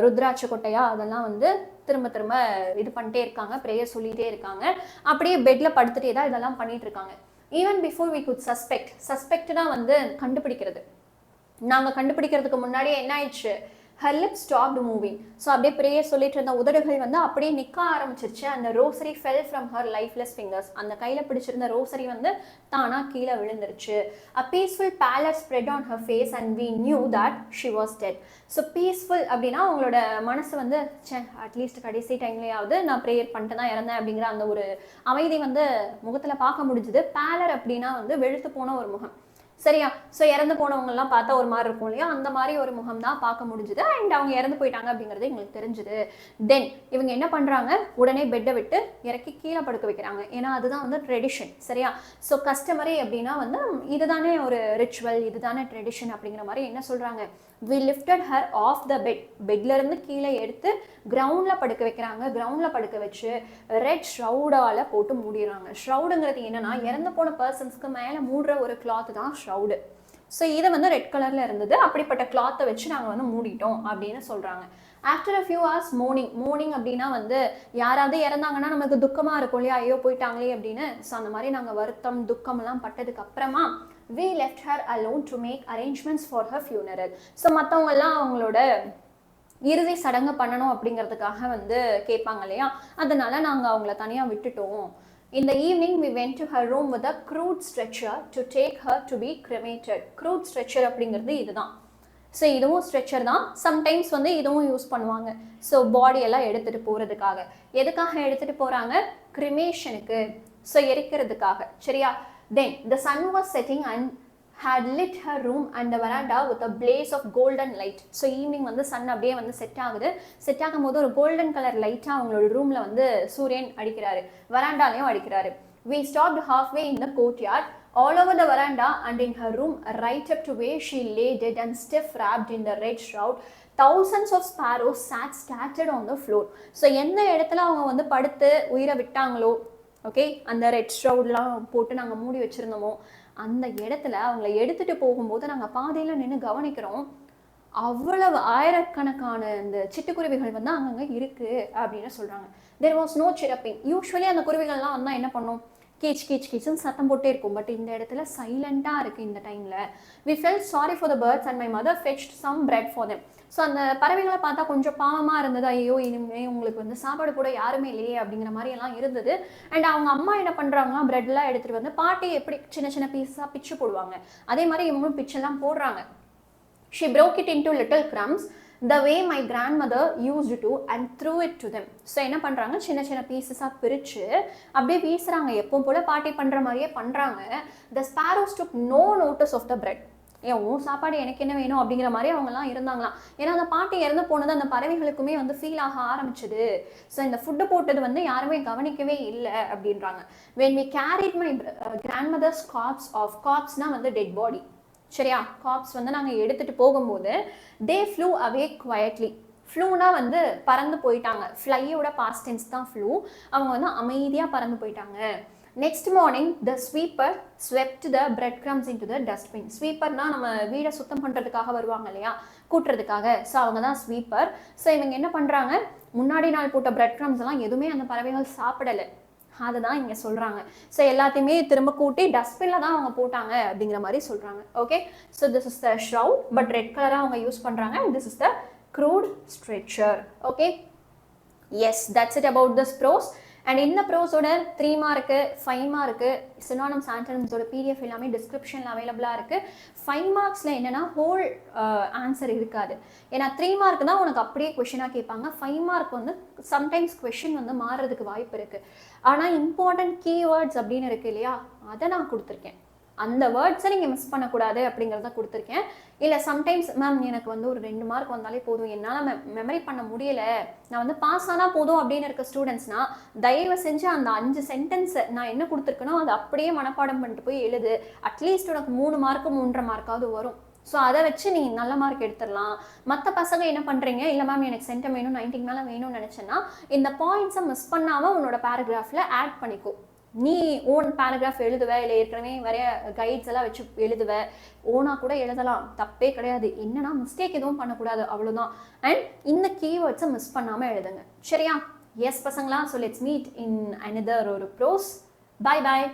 ருத்ராட்ச கொட்டையா அதெல்லாம் வந்து திரும்ப திரும்ப இது பண்ணிட்டே இருக்காங்க, ப்ரேயர் சொல்லிகிட்டே இருக்காங்க. அப்படியே பெட்டில் படுத்துகிட்டே தான் இதெல்லாம் பண்ணிட்டு இருக்காங்க. Even before we could suspect. சஸ்பெக்ட்னா வந்து கண்டுபிடிக்கிறது. நாங்கள் கண்டுபிடிக்கிறதுக்கு முன்னாடியே என்ன ஆயிடுச்சு, her lips stopped moving. So அப்படியே ப்ரேயர் சொல்லிட்டு இருந்த உதடுகள் வந்து அப்படியே நிற்க ஆரம்பிச்சிருச்சு. அந்த rosary fell from her lifeless fingers. அந்த கையில் பிடிச்சிருந்த ரோசரி வந்து தானாக கீழே விழுந்துருச்சு. a peaceful pallor spread on her face and we knew that she was dead. So peaceful அப்படின்னா அவங்களோட மனசு வந்து அட்லீஸ்ட் கடைசி டைம்லேயாவது நான் ப்ரேயர் பண்ணிட்டு தான் இறந்தேன் அப்படிங்கிற அந்த ஒரு அமைதி வந்து முகத்தில் பார்க்க முடிஞ்சுது. பேலர் அப்படின்னா வந்து வெளுத்து போன ஒரு முகம், சரியா? ஸோ இறந்து போனவங்கலாம் பார்த்தா ஒரு மாதிரி இருக்கும் இல்லையா, அந்த மாதிரி ஒரு முகம் தான் பார்க்க முடிஞ்சுது. அண்ட் அவங்க இறந்து போயிட்டாங்க அப்படிங்கிறது எங்களுக்கு தெரிஞ்சுது. தென் இவங்க என்ன பண்ணுறாங்க, உடனே பெட்டை விட்டு இறக்கி கீழே படுக்க வைக்கிறாங்க. ஏன்னா அதுதான் வந்து ட்ரெடிஷன், சரியா? ஸோ கஸ்டமரி அப்படின்னா வந்து இதுதானே ஒரு ரிச்சுவல், இதுதானே ட்ரெடிஷன் அப்படிங்கிற மாதிரி என்ன சொல்கிறாங்க, we lifted her off the bed. பெட்லேருந்து கீழே எடுத்து கிரவுண்டில் படுக்க வைக்கிறாங்க. கிரவுண்டில் படுக்க வச்சு ரெட் ஷ்ரவுடால் போட்டு மூடிடுறாங்க. ஷ்ரவுடுங்கிறது என்னென்னா இறந்து போன பர்சன்ஸ்க்கு மேலே மூடுற ஒரு கிளாத் தான் ஷ்ரவுடு. ஸோ இதை வந்து ரெட் கலரில் இருந்தது, அப்படிப்பட்ட கிளாத்தை வச்சு நாங்கள் வந்து மூடிட்டோம் அப்படின்னு சொல்கிறாங்க. After a few hours morning அப்படின்னா வந்து யாராவது இறந்தாங்கன்னா நமக்கு துக்கமாக இருக்கும் இல்லையா, ஐயோ போயிட்டாங்களே அப்படின்னு. ஸோ அந்த மாதிரி நாங்கள் வருத்தம் துக்கமெல்லாம் பட்டதுக்கு அப்புறமா we left her alone to make arrangements for her funeral. So மற்றவங்கெல்லாம் அவங்களோட இறுதி சடங்கு பண்ணணும் அப்படிங்கிறதுக்காக வந்து கேட்பாங்க இல்லையா, அதனால நாங்கள் அவங்கள தனியாக விட்டுட்டோம். In the evening we went to her room with a crude stretcher to take her to be cremated. crude stretcher அப்படிங்கிறது இதுதான். ஸோ இதுவும் ஸ்ட்ரெச்சர் தான். சம்டைம்ஸ் வந்து இதுவும் யூஸ் பண்ணுவாங்க. ஸோ பாடியெல்லாம் எடுத்துகிட்டு போகிறதுக்காக. எதுக்காக எடுத்துகிட்டு போகிறாங்க, கிரிமேஷனுக்கு, ஸோ எரிக்கிறதுக்காக, சரியா? Then the sun was setting and had lit her room and the veranda with a blaze of golden light. So evening வந்து sun அப்படியே வந்து செட் ஆகுது. செட் ஆகும்போது ஒரு கோல்டன் கலர் லைட்டாக அவங்களோட ரூமில் வந்து சூரியன் அடிக்கிறாரு, வராண்டாலையும் அடிக்கிறாரு. We stopped halfway in the courtyard, all over the veranda and in her room, right up to where she lay dead and stiff wrapped in the red shroud. Thousands of sparrows sat scattered on the floor. So எந்த இடத்துல அவங்க வந்து படுத்து உயிரை விட்டாங்களோ, ஓகே, அந்த ரெட் ஷ்ரவுட்லாம் போட்டு நாங்கள் மூடி வச்சுருந்தோமோ அந்த இடத்துல அவங்கள எடுத்துகிட்டு போகும்போது நாங்கள் பாதையில் நின்று கவனிக்கிறோம், அவ்வளவு ஆயிரக்கணக்கான இந்த சிட்டுக்குருவிகள் வந்து அங்கங்கே இருக்குது அப்படின்னு சொல்கிறாங்க. there was no chirping. Usually அந்த குருவிகள்லாம் வந்தால் என்ன பண்ணும், கீச் கீச் கீச்சுன்னு சத்தம் போட்டே இருக்கும். பட் இந்த இடத்துல சைலண்ட்டாக இருக்குது இந்த டைமில். we felt sorry for the birds and my mother fetched some bread for them. So அந்த பறவைகளை பார்த்தா கொஞ்சம் பாவமாக இருந்தது. ஐயோ இனிமேல் உங்களுக்கு வந்து சாப்பாடு கூட யாருமே இல்லையே அப்படிங்கிற மாதிரி எல்லாம் இருந்தது. அண்ட் அவங்க அம்மா என்ன பண்ணுறாங்கன்னா பிரெட்லாம் எடுத்துகிட்டு வந்து பாட்டி எப்படி சின்ன சின்ன பீஸாக பிச்சு போடுவாங்க, அதே மாதிரி இவங்களும் பிச்செல்லாம் போடுறாங்க. she broke it into little crumbs the way my grandmother used to and threw it to them. So என்ன பண்ணுறாங்க, சின்ன சின்ன பீசஸாக பிரித்து அப்படியே வீசுகிறாங்க. எப்போ போல் பாட்டி பண்ணுற மாதிரியே பண்ணுறாங்க. the sparrows took no notice of the bread. உன் சாப்பாடு எனக்கு என்ன வேணும் அப்படிங்கிற மாதிரி அவங்கலாம் இருந்தாங்களாம். ஏன்னா அந்த பாட்டி இறந்து போனது அந்த பறவைகளுக்குமே வந்து ஃபீல் ஆக ஆரம்பிச்சுது. ஸோ இந்த ஃபுட்டு போட்டது வந்து யாருமே கவனிக்கவே இல்லை அப்படின்றாங்க. when we carried my grandmother's corpse off, corpsனா வந்து டெட் பாடி, சரியா? காப்ஸ் வந்து நாங்கள் எடுத்துகிட்டு போகும்போது they flew away quietly ஃப்ளூனா வந்து பறந்து போயிட்டாங்க. ஃப்ளையோட பாஸ்ட் டென்ஸ் தான் ஃப்ளூ. அவங்க வந்து அமைதியாக பறந்து போயிட்டாங்க. Next morning the sweeper swept the bread crumbs into the dustbin. ஸ்வீப்பர்னா நம்ம வீடை சுத்தம் பண்ணுறதுக்காக வருவாங்க இல்லையா, கூட்டுறதுக்காக. ஸோ அவங்க தான் ஸ்வீப்பர். ஸோ இவங்க என்ன பண்ணுறாங்க, முன்னாடி நாள் போட்ட பிரெட் கிரம்ஸ் எல்லாம் எதுவுமே அந்த பறவைகள் சாப்பிடலை. அதுதான் இங்கே சொல்கிறாங்க. ஸோ எல்லாத்தையுமே திரும்ப கூட்டி டஸ்ட்பினில் தான் அவங்க போட்டாங்க அப்படிங்கிற மாதிரி சொல்கிறாங்க. Okay, so this is the shroud, but red கலராக அவங்க யூஸ் பண்ணுறாங்க. This is the crude stretcher. Okay, yes, that's it about this prose. And இந்த ப்ரோஸோட 3 மார்க்கு 5 மார்க்கு சினானிம்ஸ் ஆன்டனிம்ஸோட PDF எல்லாமே டிஸ்கிரிப்ஷனில் அவைலபிளாக இருக்குது. 5 மார்க்ஸில் என்னென்னா ஹோல் ஆன்சர் இருக்காது. ஏன்னா 3 மார்க் தான் உனக்கு அப்படியே கொஷினாக கேட்பாங்க. 5 மார்க் வந்து சம்டைம்ஸ் கொஷின் வந்து மாறுறதுக்கு வாய்ப்பு இருக்குது. ஆனால் இம்பார்ட்டன்ட் கீவேர்ட்ஸ் அப்படின்னு இருக்குது இல்லையா, அதை நான் கொடுத்துருக்கேன். அந்த வேர்ட்ஸை நீங்கள் மிஸ் பண்ணக்கூடாது அப்படிங்கிறத கொடுத்துருக்கேன். இல்லை சம்டைம்ஸ் மேம் எனக்கு வந்து ஒரு 2 மார்க் வந்தாலே போதும், என்னால் மெமரி பண்ண முடியலை, நான் வந்து பாஸ் ஆனால் போதும் அப்படின்னு இருக்க ஸ்டூடெண்ட்ஸ்னால் தயவு செஞ்சு அந்த 5 சென்டென்ஸை நான் என்ன கொடுத்துருக்கனோ அதை அப்படியே மனப்பாடம் பண்ணிட்டு போய் எழுது. அட்லீஸ்ட் உனக்கு 3 மார்க்கு 3.5 மார்க்காவது வரும். ஸோ அதை வச்சு நீ நல்ல மார்க் எடுத்துடலாம். மற்ற பசங்க என்ன பண்ணுறீங்க, இல்லை மேம் எனக்கு சென்டம் வேணும் 90 மேலே வேணும்னு நினச்சேன்னா இந்த பாயிண்ட்ஸை மிஸ் பண்ணாமல் உன்னோட பேராகிராஃபில் ஆட் பண்ணிக்கோ. நீ ஓன் பேராகிராஃப் எழுதுவ, இல்லை ஏற்கனவே நிறைய கைட்ஸ் எல்லாம் வச்சு எழுதுவ, ஓனாக கூட எழுதலாம், தப்பே கிடையாது. என்னன்னா மிஸ்டேக் எதுவும் பண்ணக்கூடாது, அவ்வளோதான். அண்ட் இந்த கீவேர்ட்ஸை மிஸ் பண்ணாமல் எழுதுங்க, சரியா? எஸ் பசங்களா, so let's meet in another ஒரு ப்ரோஸ். Bye bye.